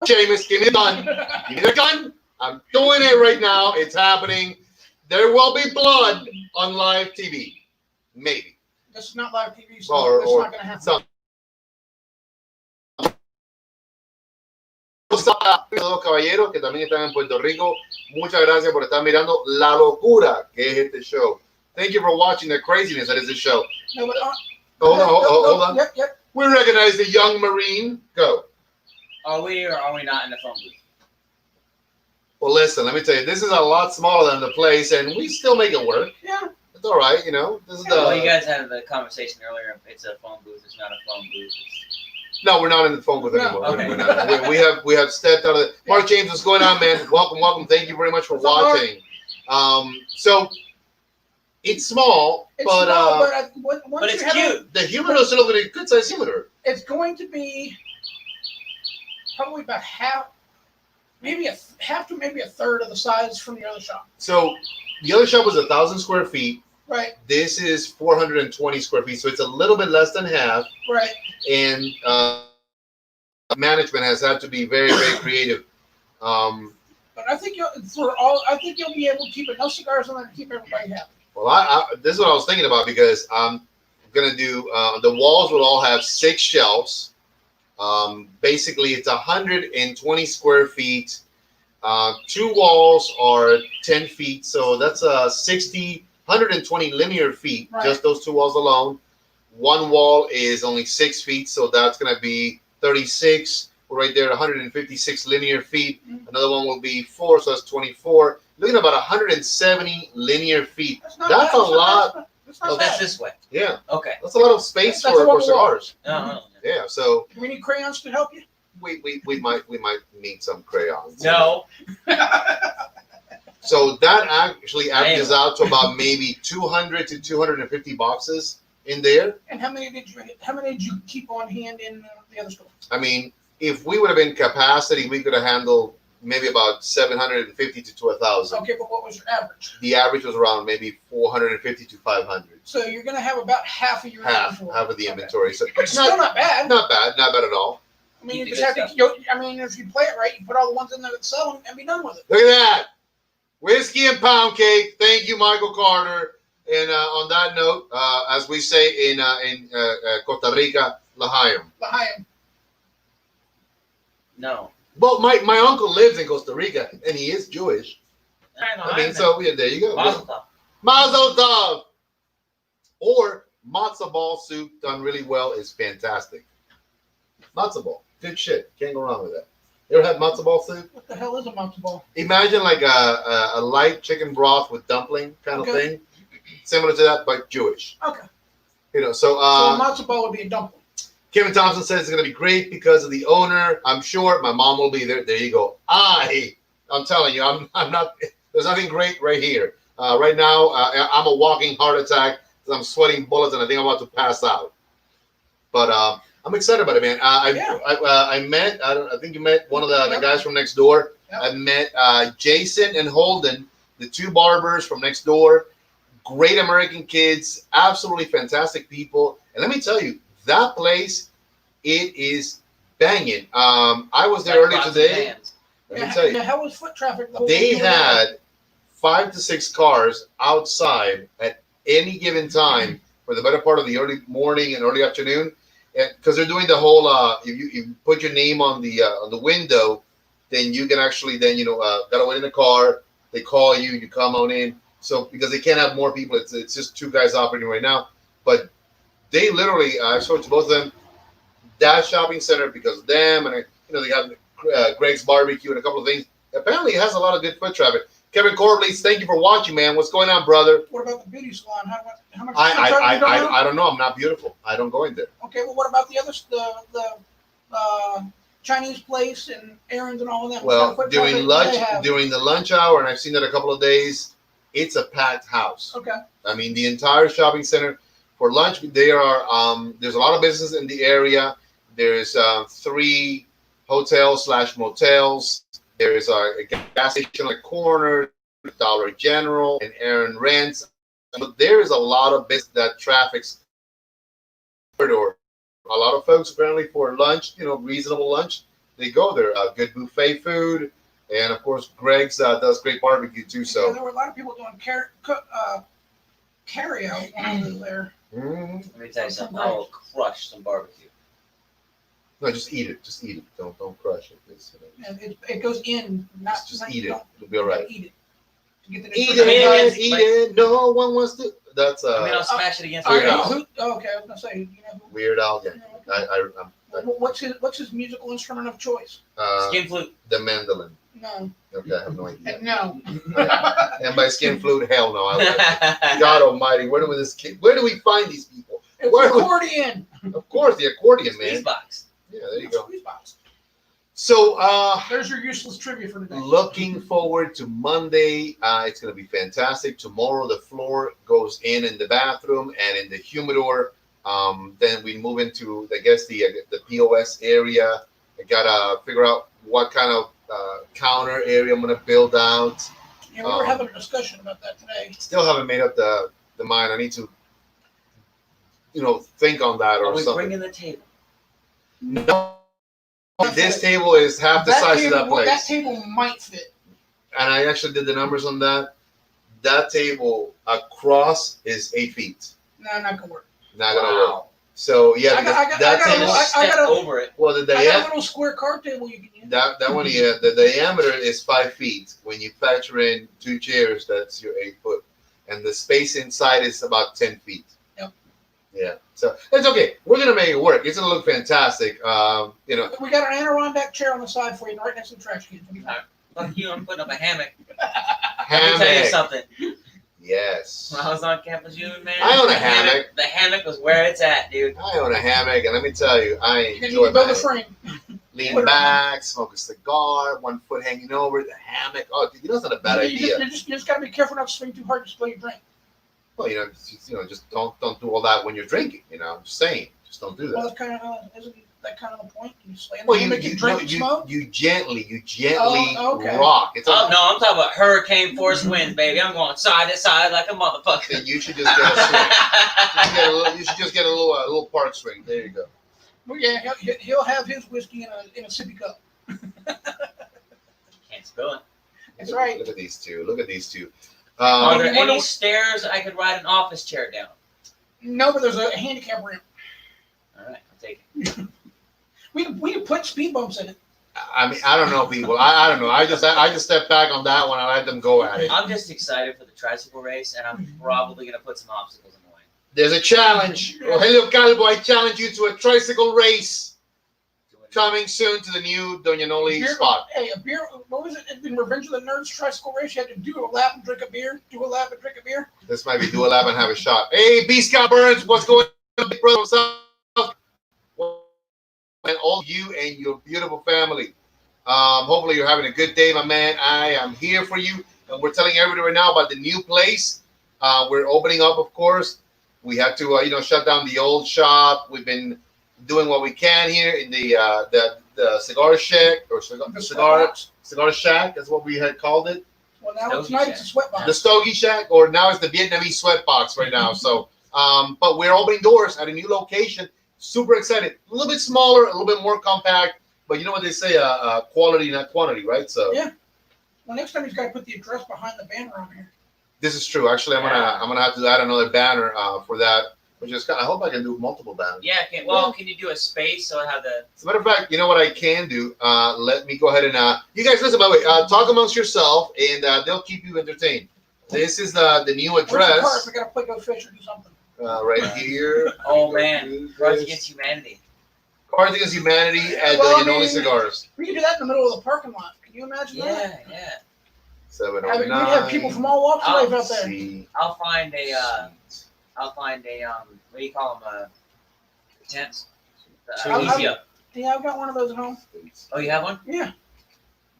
Jameis, give me the gun. Give me the gun. I'm doing it right now. It's happening. There will be blood on live TV. Maybe. This is not live TV, so it's not going to happen. Los caballeros que también están en Puerto Rico, muchas gracias por estar mirando la locura que es este show. Thank you for watching the craziness that is this show. No, but, Hold on. Yep. We recognize the young Marine. Go. Are we or are we not in the phone booth? Well, listen, let me tell you, this is a lot smaller than the place, and we still make it work. Yeah. It's all right, you know. This is Well, you guys had the conversation earlier. It's a phone booth. It's not a phone booth. No, we're not in the phone booth No, anymore. okay. We're not. We have stepped out of the. Mark James, what's going on, man? Welcome. Thank you very much for What's up, watching. So it's small, It's but small, once But it's you have it, cute. the humidor is still going to be a good size humidor. it's going to be probably about half maybe half to maybe a third of the size from the other shop. So the other shop was 1,000 square feet. Right. This is 420 square feet, so it's a little bit less than half. Right. And management has had to be very, very creative. But I think you'll be able to keep enough cigars in there to keep everybody happy. Well, this is what I was thinking about because I'm gonna do. The walls will all have 6 shelves. Basically, it's 120 square feet. 2 walls are 10 feet, so that's 120 linear feet. Right. Just those 2 walls alone. 1 wall is only 6 feet, so that's gonna be 36. We're right there, 156 linear feet. Mm-hmm. Another one will be 4, so that's 24. Looking at about 170 linear feet. That's a lot. That's this way. Yeah. Okay. That's a lot of space That's for cigars. No. Yeah. So Do we need crayons to help you? we might need some crayons. No. So that actually averages out to about maybe 200 to 250 boxes in there. And how many did you keep on hand in the other store? I mean, if we would have been capacity, we could have handled maybe about 750 to 1,000. Okay, but what was your average? The average was around maybe 450 to 500. So you're going to have about half of your Half inventory. of the inventory. So Which is still not bad. not bad at all. I mean, you Keep just the have good to. I mean, if you play it right, you put all the ones in there that sell them and be done with it. Look at that. Whiskey and pound cake. Thank you, Michael Carter. And on that note, as we say in Costa Rica, L'Chaim. L'Chaim. No. Well, my uncle lives in Costa Rica, and he is Jewish. I mean, so yeah, there you go. Mazel tov. Mazel tov. Or matzo ball soup done really well is fantastic. Matzo ball, good shit. Can't go wrong with that. You ever had matzo ball soup? What the hell is a matzo ball? Imagine like a light chicken broth with dumpling kind of thing, similar to that, but Jewish. Okay. You know, So a matzo ball would be a dumpling. Kevin Thompson says it's going to be great because of the owner. I'm sure my mom will be there. There you go. I'm telling you, I'm not. There's nothing great right here. Right now, I'm a walking heart attack because I'm sweating bullets and I think I'm about to pass out. But I'm excited about it, man. I met. I think you met one of the guys from next door. Yep. I met Jason and Holden, the 2 barbers from next door. Great American kids, absolutely fantastic people. And let me tell you, that place, it is banging. I was there earlier today. Let me tell you, how was foot traffic? they had 5 to 6 cars outside at any given time for the better part of the early morning and early afternoon, because they're doing the whole. If you put your name on the window, then you can actually gotta wait in the car. They call you, you come on in. So because they can't have more people, it's just 2 guys operating right now, but. They literally, I spoke to both of them, that shopping center because of them, and they have Greg's Barbecue and a couple of things. Apparently, it has a lot of good foot traffic. Kevin Corblees, thank you for watching, man. What's going on, brother? What about the beauty salon? How much? I don't know. I'm not beautiful. I don't go in there. Okay, well, what about the others? The Chinese place and errands and all of that. Well, during the lunch hour, and I've seen that a couple of days, it's a packed house. Okay. I mean, the entire shopping center. For lunch, there are there's a lot of business in the area. There's 3 hotels/motels. There's a gas station on the corner, Dollar General, and Aaron Rents. But there is a lot of business that traffics corridor. A lot of folks apparently for lunch, reasonable lunch, they go there. Good buffet food, and of course, Greg's does great barbecue too. So there were a lot of people doing carry out when I was there. Mm-hmm. Let me tell you something. I will crush some barbecue. No, just eat it. Just eat it. Don't crush it. And it goes in. Just eat it. It'll be all right. Eat it. Eat it. No one wants to. That's I'll smash it against Weird the Al. house. Okay, I was gonna say. Weird Al Gang. What's his musical instrument of choice? Skin flute. The mandolin. No. Okay, I have no idea. No. And by skin flute, hell no. God Almighty, where do we find these people? It's accordion. Of course, the accordion, man. Squeeze box. Yeah, there you go. Squeeze box. So, there's your useless trivia for today. Looking forward to Monday. It's going to be fantastic. Tomorrow, the floor goes in the bathroom and in the humidor. Then we move into, I guess, the POS area. I gotta figure out what kind of counter area I'm gonna build out. Yeah, we were having a discussion about that today. Still haven't made up the mind. I need to, think on that Are or we something. bringing the table? No, this table is half the size of that place. That table might fit. And I actually did the numbers on that. That table across is 8 feet. No, not gonna work. Not gonna work. So yeah, I got over it. Well, I got a little square card table you can use. that one, yeah, the diameter is 5 feet. When you factor in 2 chairs, that's your 8 foot, and the space inside is about 10 feet. Yep. Yeah, so it's okay. We're gonna make it work. It's gonna look fantastic. We got an Adirondack chair on the side for you, right next to the trash can. Fuck you! I'm putting up a hammock. Hammock. Let me tell you something. Yes. When I was on campus, man. I own a hammock. The hammock was where it's at, dude. I own a hammock, and let me tell you, I You enjoy can build a my frame. lean back, smoke a cigar, 1 foot hanging over the hammock. Oh, dude, that's not a bad idea. You just gotta be careful not to swing too hard to spill your drink. Well, just don't do all that when you're drinking. I'm just saying, just don't do Well, that. that's kind of isn't that kind of the point? You just lay in the Well, hammock and drink and smoke. you gently Oh, okay. rock. It's Oh no, I'm talking about hurricane force winds, baby. I'm going side to side like a motherfucker. Then you should just get a swing. You should just get a little park swing. There you go. Well, yeah, he'll have his whiskey in a sippy cup. Can't spill it. That's right. Look at these two. Look at these two. Are there you wonder any what- stairs I could ride an office chair down? No, but there's a handicap ramp. All right, I'll take it. We could put speed bumps in it. I mean, I don't know, people. I don't know. I just stepped back on that one. I let them go at it. I'm just excited for the tricycle race, and I'm probably gonna put some obstacles in the way. There's a challenge. Rogelio Calvo, I challenge you to a tricycle race coming soon to the new Doña Noli spot. Hey, a beer. What was it? In Revenge of the Nerds tricycle race, you had to do a lap and drink a beer. Do a lap and drink a beer. This might be do a lap and have a shot. Hey, B. Scott Burns, what's going on, big brother? What's up? And all you and your beautiful family. Hopefully you're having a good day, my man. I am here for you, and we're telling everybody right now about the new place. We're opening up, of course. We had to, shut down the old shop. We've been doing what we can here in the cigar shack or cigar shack. That's what we had called it. Well, now tonight it's a sweat box. The Stogie Shack, or now it's the Vietnamese sweat box right now. So, but we're opening doors at a new location. Super excited. A little bit smaller, a little bit more compact. But you know what they say, quality, not quantity, right? So yeah. Well, next time he's got to put the address behind the banner on here. this is true. Actually, I'm gonna have to add another banner for that. Which is I hope I can do multiple banners. Yeah, can you do a space so I have the... As a matter of fact, you know what I can do? Let me go ahead and you guys listen. By the way, talk amongst yourself, and they'll keep you entertained. This is the new address. Where's the car? We gotta play Go Fish or do something. Right here. Oh man, Cards Against Humanity. Cards Against Humanity at Well, the Yanoli Cigars. We could do that in the middle of the parking lot. Can you imagine that? Yeah. 709. We'd have people from all walks of life out there. I'll find a what do you call them? Tents. Easy up. Yeah, I've got one of those at home. Oh, you have one? Yeah.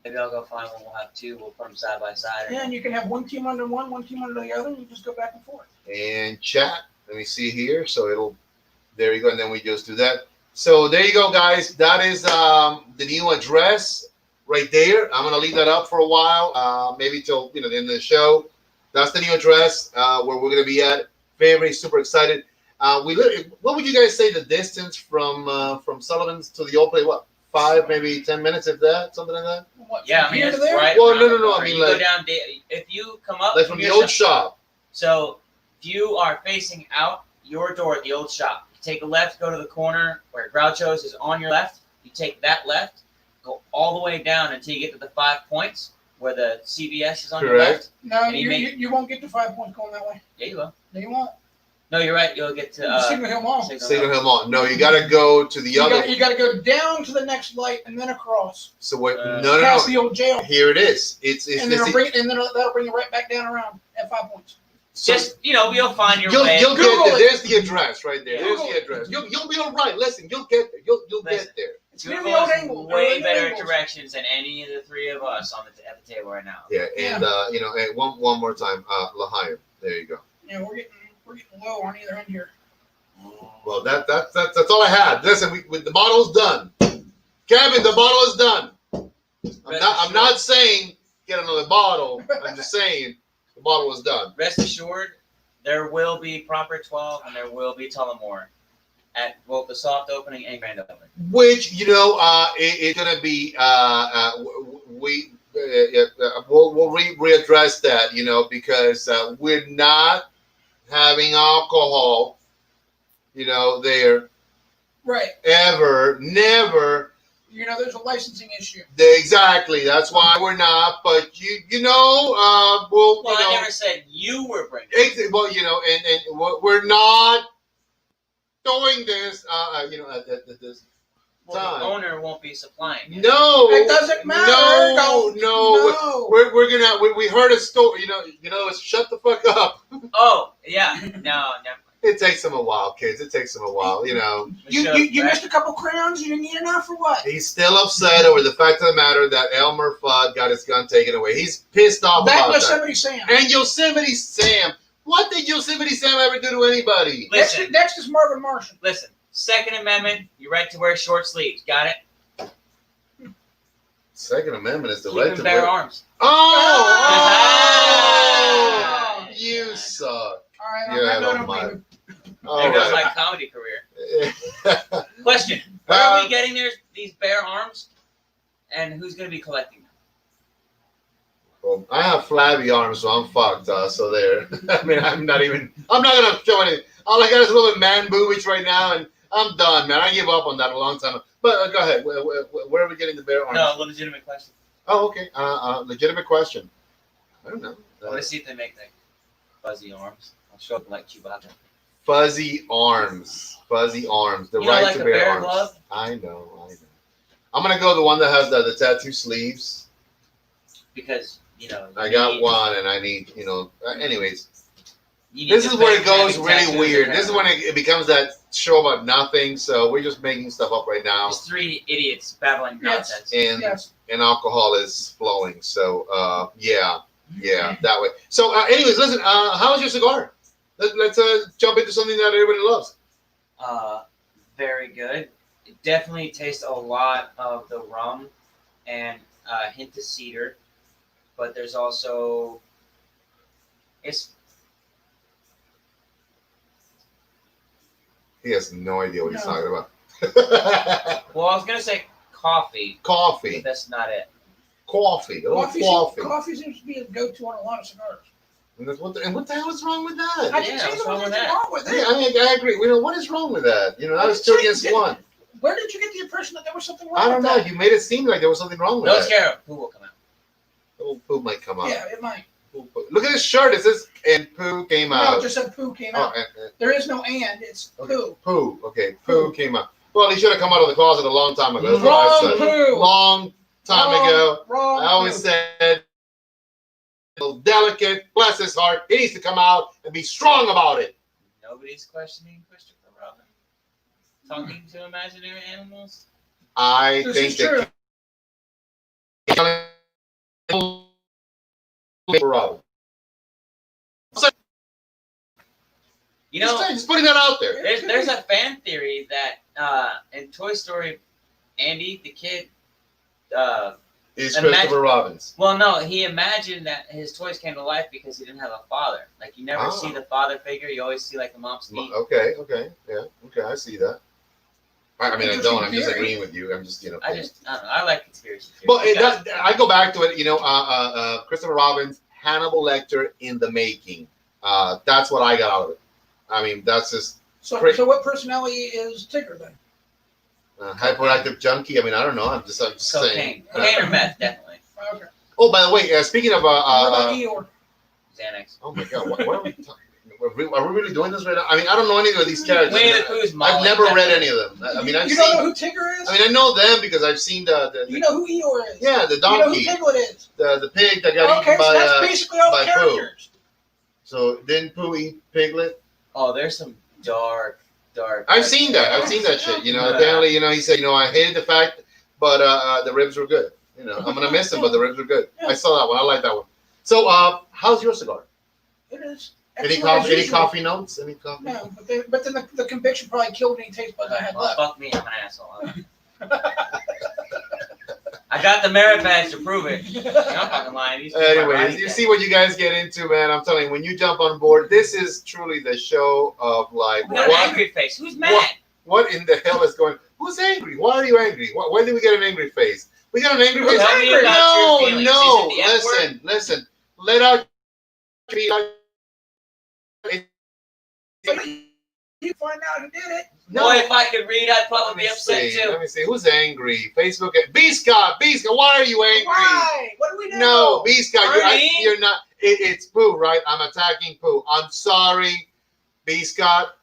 Maybe I'll go find one. We'll have two. We'll put them side by side. Yeah, and you can have one team under one team under the other, and you just go back and forth. And chat. Let me see here. So there you go. And then we just do that. So there you go, guys. That is the new address right there. I'm going to leave that up for a while, maybe till the end of the show. That's the new address where we're going to be at. Very super excited. What would you guys say the distance from Sullivan's to the old place? What, 5, maybe 10 minutes, if that, something like that? What, Yeah, I mean, here it's to there? right. Well, around the no. I corner. mean, you like, go down. If you come up like from the old shop. So if you are facing out your door at the old shop, you take a left, go to the corner where Groucho's is on your left. You take that left, go all the way down until you get to the 5 points where the CVS is on your left. No, And you won't get to 5 points going that way. Yeah, you will. No, you won't. No, you're right. You'll get to Signal Hill Mall. Signal Hill Mall. No, you got to go to the other. You got to go down to the next light and then across. So what? No. No. Past the old jail. Here it is. It's And then that'll bring you right back down around at 5 points. so just you'll find your you'll way. get Google there. it. There's the address right there. Yeah. There's Google the address. You'll be all right. Listen, you'll get there. You'll get there. It's near Google the old has angle. way Near the better angles. directions than any of the three of us at the table right now. Yeah, and and one more time, Lahio. There you go. Yeah, we're getting low on either end here. Well, that's all I had. Listen, the bottle's done. Kevin, the bottle is done. I'm not saying get another bottle. I'm just saying the bottle was done. Rest assured, there will be proper 12 and there will be Tullamore at both the soft opening and grand opening. Which it's gonna be we'll readdress that, because we're not having alcohol, there Right. ever, never. There's a licensing issue. Exactly. That's why we're not. But Well, I never said you were bringing. Well, and we're not doing this. At this time. The owner won't be supplying it. No, It doesn't matter. No. We're gonna. We heard a story. Shut the fuck up. Oh yeah, no, never. It takes them a while, kids. It takes them a while. You missed a couple crayons. You didn't eat enough, or what? He's still upset over the fact of the matter that Elmer Fudd got his gun taken away. He's pissed off about Yosemite Sam. And Yosemite Sam. What did Yosemite Sam ever do to anybody? Listen, next is Marvin Martian. Listen, Second Amendment, your right to wear short sleeves. Got it? Second Amendment is the Keep right and to bear wear arms. Oh! Oh! You suck. All right, Yeah, I'm I not don't mind. leaving. There goes my comedy career. Question: where are we getting these bear arms, and who's going to be collecting them? Well, I have flabby arms, so I'm fucked. So there. I mean, I'm not going to show anything. All I got is a little bit man boobies right now, and I'm done, man. I gave up on that a long time ago. But go ahead. Where are we getting the bear arms? No, legitimate question. Oh, okay. Legitimate question. I don't know. Let's see if they make the fuzzy arms. I'll show up like Chewbacca. Fuzzy arms. The You right like to a bear bear arms. glove? I know. I'm gonna go the one that has the tattoo sleeves. Because I got one, and I need anyways. You need This to is where it fake goes having really tattoos weird. and This is when it becomes that show about nothing. So we're just making stuff up right now, There's three idiots battling Yes. nonsense. and Yes. and alcohol is flowing. So yeah, that way. So anyways, listen. How's your cigar? Let's jump into something that everybody loves. Very good. It definitely tastes a lot of the rum and a hint of cedar, but there's also He has no idea what he's No. talking about. well, I was gonna say coffee, Coffee. but that's not it. Coffee. A little coffee. Coffee seems to be a go-to on a lot of cigars. And what the hell is wrong with that? I didn't say what's there wrong was with anything that? wrong with Yeah, it. I agree. What is wrong with that? That was two against one. Where did you get the impression that there was something wrong I don't with know. that? You made it seem like there was something wrong with No that. scare 'em. Who will come out? Poo might come out. Yeah, it might. Look at his shirt. It says, and poo came No, out. it just said poo came Oh, out. There is no and. It's okay. poo. Poo. Okay, poo came out. Well, he should have come out of the closet a long time ago. That's what I Wrong said. poo. Long time ago. Wrong. I always poo. said, delicate, bless his heart. He needs to come out and be strong about it. Nobody's questioning Christopher Robin. Talking to imaginary animals. I This think is true. Robin. You know, Just putting that out there. there's a fan theory that in Toy Story, Andy the kid. Is Imagine- Christopher Robbins. Well, no, he imagined that his toys came to life because he didn't have a father. Like you never Oh. see the father figure; you always see like the mom's feet. Okay, yeah, okay, I see that. I mean, I don't. I'm just Interesting agreeing with you. I'm just, I don't know. I like conspiracy theories. But You guys- I go back to it. Christopher Robbins, Hannibal Lecter in the making. That's what I got out of it. I mean, that's just So Great. what personality is Tigger then? hyperactive junkie. I mean, I don't know. I'm just saying. Cocaine or meth, definitely. Okay. Oh, by the way, speaking of what about Eeyore? Xanax. oh my God, what are we talking? Are we really doing this right now? I mean, I don't know any of these characters. Winnie the Pooh's Molly. I've never read any of them. I mean, I've you seen. don't know who Tigger is? I mean, I know them because I've seen the you know who Eeyore is? yeah, the You know who donkey, Piglet is? the pig that got Okay, eaten so by that's basically all the by Pooh. characters. So didn't Pooh eat Piglet? Oh, there's some dark. I've seen that. I've seen that shit. Apparently, he said, I hated the fact, but the ribs were good. I'm gonna miss them, but the ribs were good. I saw that one. I like that one. So, how's your cigar? It is. Any excellent coffee? as Any usual. coffee notes? Any coffee? No, but then the conviction probably killed any taste buds I had Well, left. fuck me, I'm an asshole. I got the merit badge to prove it. I'm not fucking lying. These people are Anyways, right you there. see what you guys get into, man. I'm telling you, when you jump on board, this is truly the show of like We got an what angry face. Who's mad? what in the hell is going? Who's angry? Why are you angry? Why did we get an angry face? We got an angry face. Tell me No, about your feelings. no. Is it the F Listen. Let out. You find out who did it. No. Boy, if I could read, I'd probably be upset too. Let me see. Who's angry? Facebook. B Scott. Why are you angry? Why? What do we do? No, B Scott. Ernie? You're not. It's Pooh, right? I'm attacking Pooh. I'm sorry, B Scott.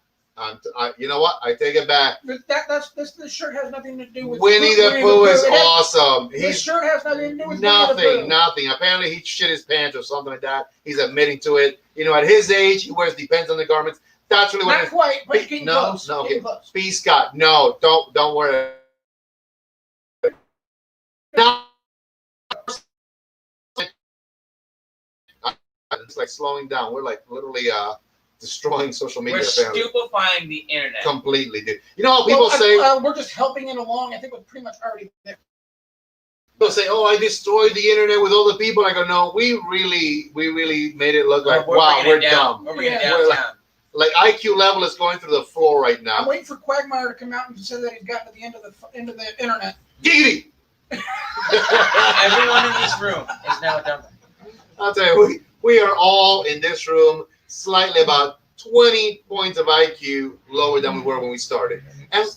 You know what? I take it back. But this shirt has nothing to do with Winnie the Pooh is awesome. This shirt has nothing to do with nothing. Apparently, he shit his pants or something like that. He's admitting to it. You know, at his age, he wears depends on the garments. That's really what. Not quite, but getting close. No, Getting close. B Scott. No, don't worry. No. It's like slowing down. We're like literally destroying social media. We're stupefying the internet. Completely, dude. You know how people say we're just helping it along. I think we're pretty much already there. People say, "Oh, I destroyed the internet with all the people." I go, "No, we really made it look like wow, we're dumb. We're bringing it We're downtown. like IQ level is going through the floor right I'm now." waiting for Quagmire to come out and say that he's gotten to the end of the internet. Giggity! Everyone in this room is now dumb. I'll tell you, we are all in this room slightly about 20 points of IQ lower than we were when we started, and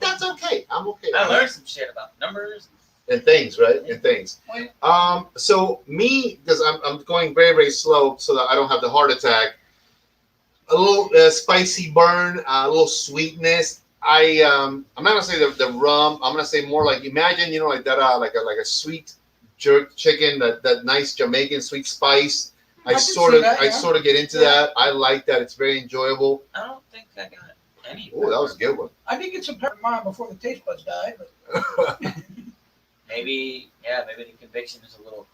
that's okay. I'm okay. I learned some shit about numbers and things, right? And things. So me, because I'm going very, very slow so that I don't have the heart attack. A little spicy burn, a little sweetness. I'm not gonna say the rum. I'm gonna say more like imagine, you know, like that, like a sweet jerk chicken, that nice Jamaican sweet spice. I sort of get into that. I like that. It's very enjoyable. I don't think I got any. Oh, that was a good one. I did get some pepper in mine before the taste buds died. But maybe the conviction is a little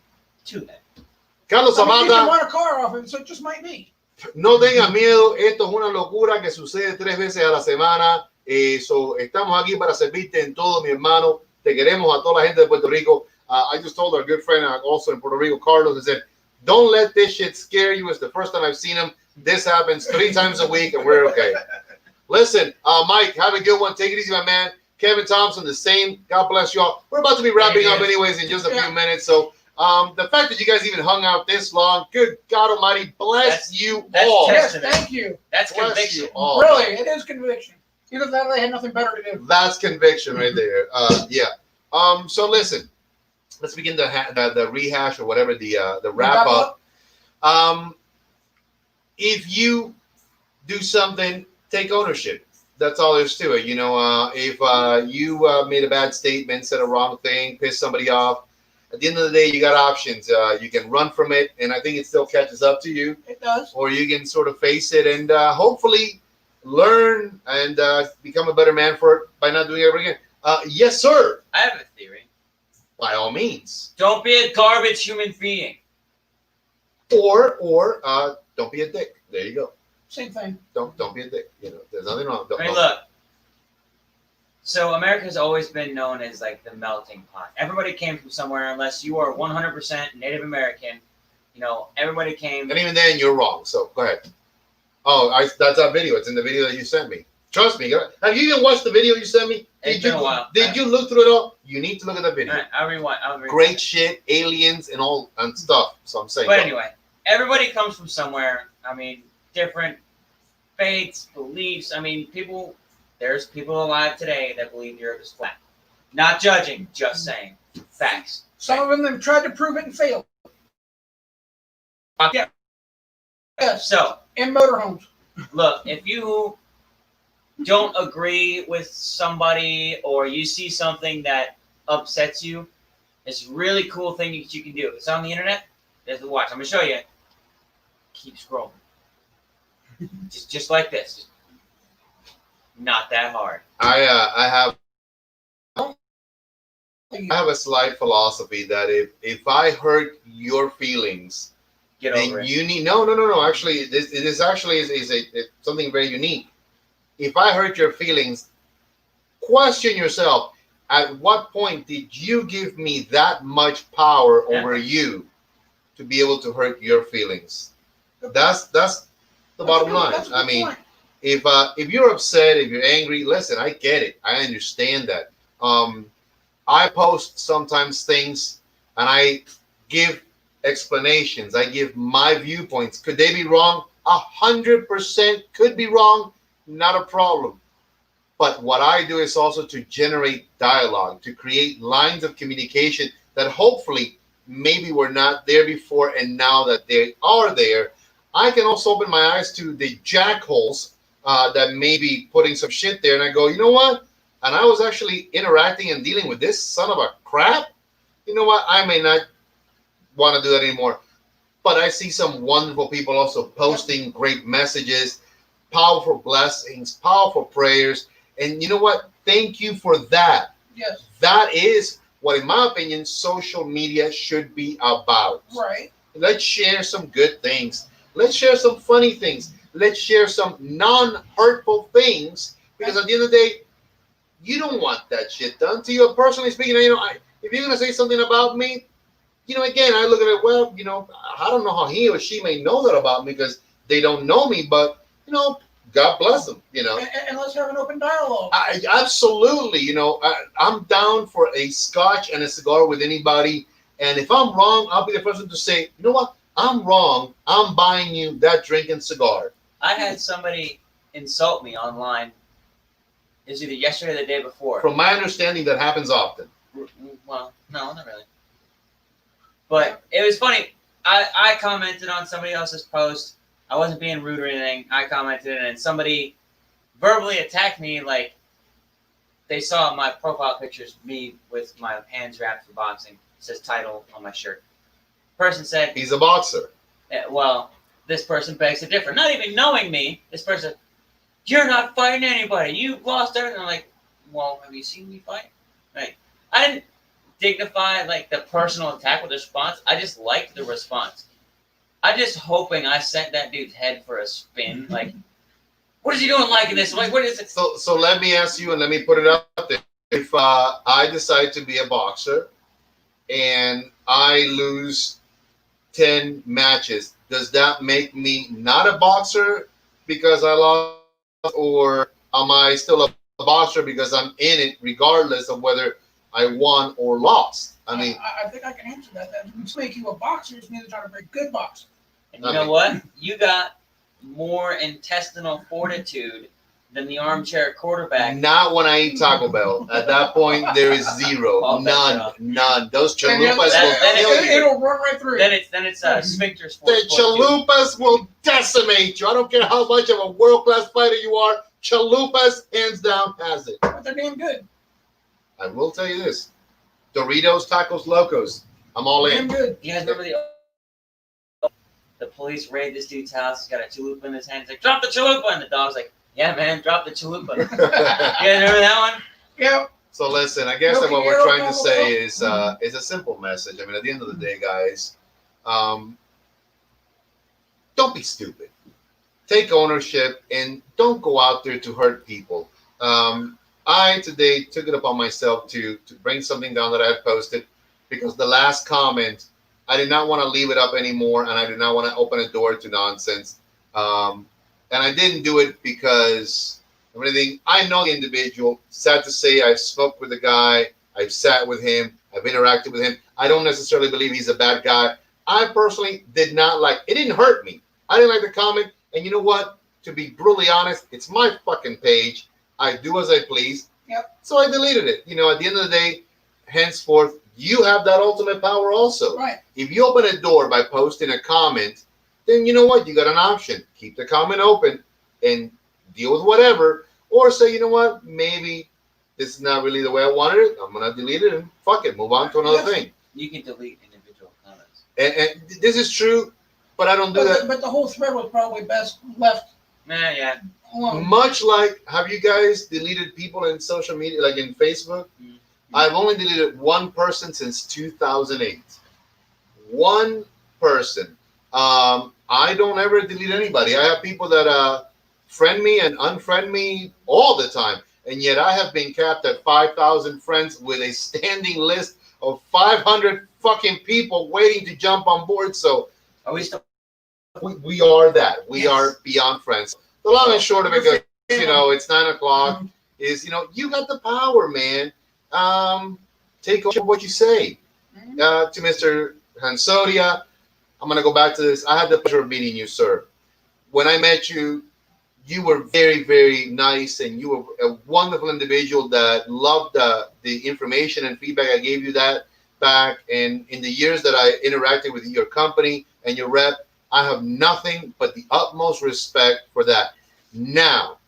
too heavy. Carlos you can Amanda, run a car off him, so it just might be. no tenga miedo. Esto es una locura que sucede 3 veces a la semana. Estamos aquí para servirte en todo, mi hermano. Te queremos a toda la gente de Puerto Rico. I just told our good friend also in Puerto Rico, Carlos, I said, don't let this shit scare you. It's the first time I've seen him. This happens 3 times a week, and we're okay. Listen, Mike, have a good one. Take it easy, my man. Kevin Thompson, the same. God bless you all. We're about to be wrapping up anyways in just a few minutes. So the fact that you guys even hung out this long, good God Almighty, bless you all. Yes, thank you. That's bless conviction. You all. Really, it is conviction. Either that or they had nothing better to do. That's conviction right there. Yeah. So listen, let's begin the rehash or whatever the wrap up. If you do something, take ownership. That's all there's to it. You know, if you made a bad statement, said a wrong thing, pissed somebody off, at the end of the day, you got options. You can run from it, and I think it still catches up to you. It does. Or you can sort of face it and hopefully learn and become a better man for it by not doing it ever again. Yes, sir. I have a theory. By all means. Don't be a garbage human being. Or don't be a dick. There you go. Same thing. Don't be a dick. You know, there's nothing wrong. I mean, look. So America's always been known as like the melting pot. Everybody came from somewhere, unless you are 100% Native American. You know, everybody came. And even then, you're wrong. So go ahead. Oh, that's our video. It's in the video that you sent me. Trust me. Have you even watched the video you sent me? It's been a while. Did you look through it all? You need to look at that video. All right, I'll rewind. Great shit, aliens and all and stuff. So I'm saying. But anyway, everybody comes from somewhere. I mean, different faiths, beliefs. I mean, there's people alive today that believe the earth is flat. Not judging, just saying. Facts. Some of them tried to prove it and failed. Yeah. Yes. So, in motorhomes. Look, if you don't agree with somebody or you see something that upsets you, it's a really cool thing that you can do. It's on the internet. There's the watch. I'm gonna show you. Keep scrolling. just like this. Not that hard. I have a slight philosophy that if I hurt your feelings, get over it. You need no. Actually, it is actually something very unique. If I hurt your feelings, question yourself: At what point did you give me that much power over you to be able to hurt your feelings? That's the bottom line. That's a I good mean, point. if you're upset, if you're angry, listen, I get it. I understand that. I post sometimes things and I give explanations. I give my viewpoints. Could they be wrong? 100% could be wrong. Not a problem. But what I do is also to generate dialogue, to create lines of communication that hopefully maybe were not there before, and now that they are there, I can also open my eyes to the jackholes that may be putting some shit there. And I go, you know what? And I was actually interacting and dealing with this son of a crap. You know what? I may not want to do that anymore. But I see some wonderful people also posting great messages, powerful blessings, powerful prayers. And you know what? Thank you for that. Yes. That is what, in my opinion, social media should be about. Right. Let's share some good things. Let's share some funny things. Let's share some non-hurtful things. Because at the end of the day, you don't want that shit done to you. Personally speaking, if you're gonna say something about me, again, I look at it. Well, I don't know how he or she may know that about me because they don't know me. But God bless them. And let's have an open dialogue. I absolutely. I'm down for a scotch and a cigar with anybody. And if I'm wrong, I'll be the person to say, you know what? I'm wrong. I'm buying you that drink and cigar. I had somebody insult me online. It was either yesterday or the day before. From my understanding, that happens often. Well, no, not really. But it was funny. I commented on somebody else's post. I wasn't being rude or anything. I commented, and somebody verbally attacked me like they saw my profile pictures, me with my hands wrapped for boxing. It says title on my shirt. Person said, he's a boxer. Well, this person begs to differ. Not even knowing me, this person, you're not fighting anybody. You lost everything. I'm like, well, have you seen me fight? Right. I didn't dignify like the personal attack with a response. I just liked the response. I just hoping I sent that dude's head for a spin. Like, what is he doing liking this? Like, what is it? So let me ask you, and let me put it out there. If I decide to be a boxer and I lose 10 matches, does that make me not a boxer because I lost, or am I still a boxer because I'm in it regardless of whether I won or lost? I mean, I think I can answer that. That doesn't make you a boxer. It means you're a very good boxer. And you know what? You got more intestinal fortitude than the armchair quarterback. not when I eat Taco Bell. At that point, there is zero, I'll bet none. Those And chalupas will kill you. it'll run right through. Then it's sphincters. The chalupas will decimate you. I don't care how much of a world-class fighter you are. Chalupas, hands down, has it. But they're damn good. I will tell you this: Doritos, Tacos, Locos. I'm all Damn in. good. You guys remember the police raid this dude's house? He's got a chalupa in his hand. He's like, drop the chalupa, and the dog's like, yeah, man, drop the chalupa. You guys remember that one? Yeah. So listen, I guess that what we're trying to say is a simple message. I mean, at the end of the day, guys, don't be stupid. Take ownership and don't go out there to hurt people. I today took it upon myself to bring something down that I had posted because the last comment, I did not want to leave it up anymore, and I did not want to open a door to nonsense. And I didn't do it because of anything. I know the individual. Sad to say, I've spoke with the guy. I've sat with him. I've interacted with him. I don't necessarily believe he's a bad guy. I personally did not like. It didn't hurt me. I didn't like the comment. And you know what? To be brutally honest, it's my fucking page. I do as I please. Yep. So I deleted it. At the end of the day, henceforth, you have that ultimate power also. Right. If you open a door by posting a comment, then you know what? You got an option. Keep the comment open and deal with whatever. Or say, you know what? Maybe this is not really the way I wanted it. I'm going to delete it and fuck it. Move on to another thing. You can delete individual comments. And this is true, but I don't do that. But the whole thread was probably best left Yeah. alone. Much like, have you guys deleted people in social media, like in Facebook? Mm-hmm. I've only deleted one person since 2008. One person. I don't ever delete anybody. I have people that friend me and unfriend me all the time. and yet I have been capped at 5,000 friends with a standing list of 500 fucking people waiting to jump on board. So Are we still? we are that. We Yes. are beyond friends. The long and short of it, You're because it's 9 o'clock. Is you got the power, man. Take over what you say. To Mr. Hansodia, I'm gonna go back to this. I had the pleasure of meeting you, sir. When I met you, you were very, very nice, and you were a wonderful individual that loved the information and feedback I gave you that back. And in the years that I interacted with your company and your rep, I have nothing but the utmost respect for that. Now,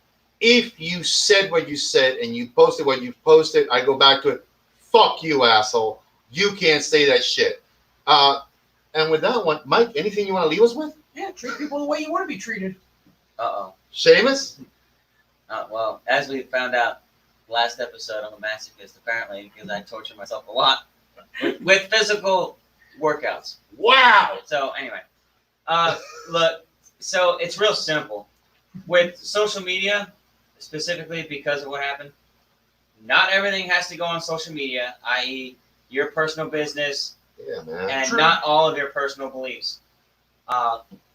if you said what you said and you posted what you posted, I go back to it. Fuck you, asshole. You can't say that shit. And with that one, Mike, anything you want to leave us with? Yeah, treat people the way you want to be treated. Uh-oh. Seamus? Well, as we found out last episode, I'm a masochist, apparently, because I torture myself a lot with physical workouts. Wow. So, anyway. Look, so it's real simple. With social media, specifically because of what happened, not everything has to go on social media, i.e., your personal business, Yeah, man. and True. not all of your personal beliefs.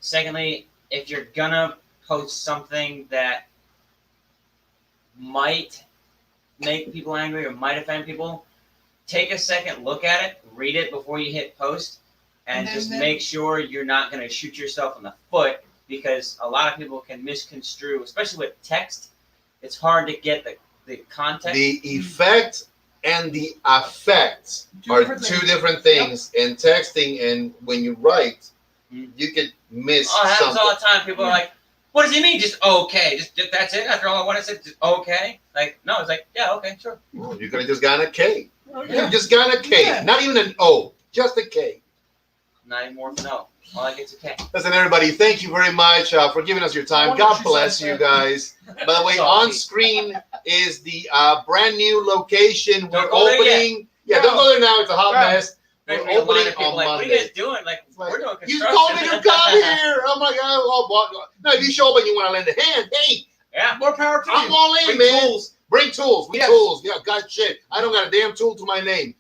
Secondly, if you're gonna post something that might make people angry or might offend people, take a second look at it, read it before you hit post, and And just then- make sure you're not gonna shoot yourself in the foot, because a lot of people can misconstrue, especially with text. It's hard to get the context. The effect and the affect Two are different two things. different things. In texting and when you write, Mhm. you could miss Oh, it happens something. all the time. People are like, "What does he mean? Just okay? Just that's it? After all I wanted to say, just okay?" Like, no, it's like, yeah, okay, sure. Well, you could have just gotten a K. Oh, You yeah. just got a K. Yeah. Not even an O. Just a K. Not even more. No, all I get's okay. Listen, everybody, thank you very much for giving us your time. wonder God she bless said you that. guys. By the way, Salty. on screen is the brand new location. Don't We're go there yet. opening. Yeah, don't go there now. It's a hot No. mess. There's We're gonna be a line opening of people on like, "What are you Monday. guys doing?" Like, Like, we're doing You construction. told me to come here. Oh my God. Oh, what? No, if you show up and you want to lend a hand, hey, Yeah. More power to I'm you. all in, Bring man. tools. Bring tools. We Yes. tools. Yeah, God shit. I don't got a damn tool to my name.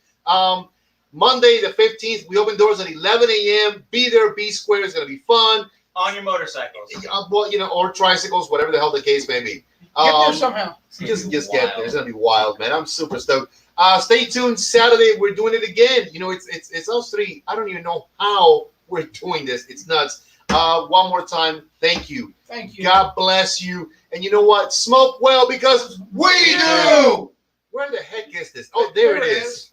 Monday the 15th, we open doors at 11 a.m. Be there, be square. It's gonna be fun. On your motorcycles. Well, or tricycles, whatever the hell the case may be. Get there somehow. Just get there. It's gonna be wild, man. I'm super stoked. Stay tuned. Saturday we're doing it again. It's us three. I don't even know how we're doing this. It's nuts. One more time, thank you. Thank you. God bless you. And you know what? Smoke well because we do. Where the heck is this? Oh, there it is.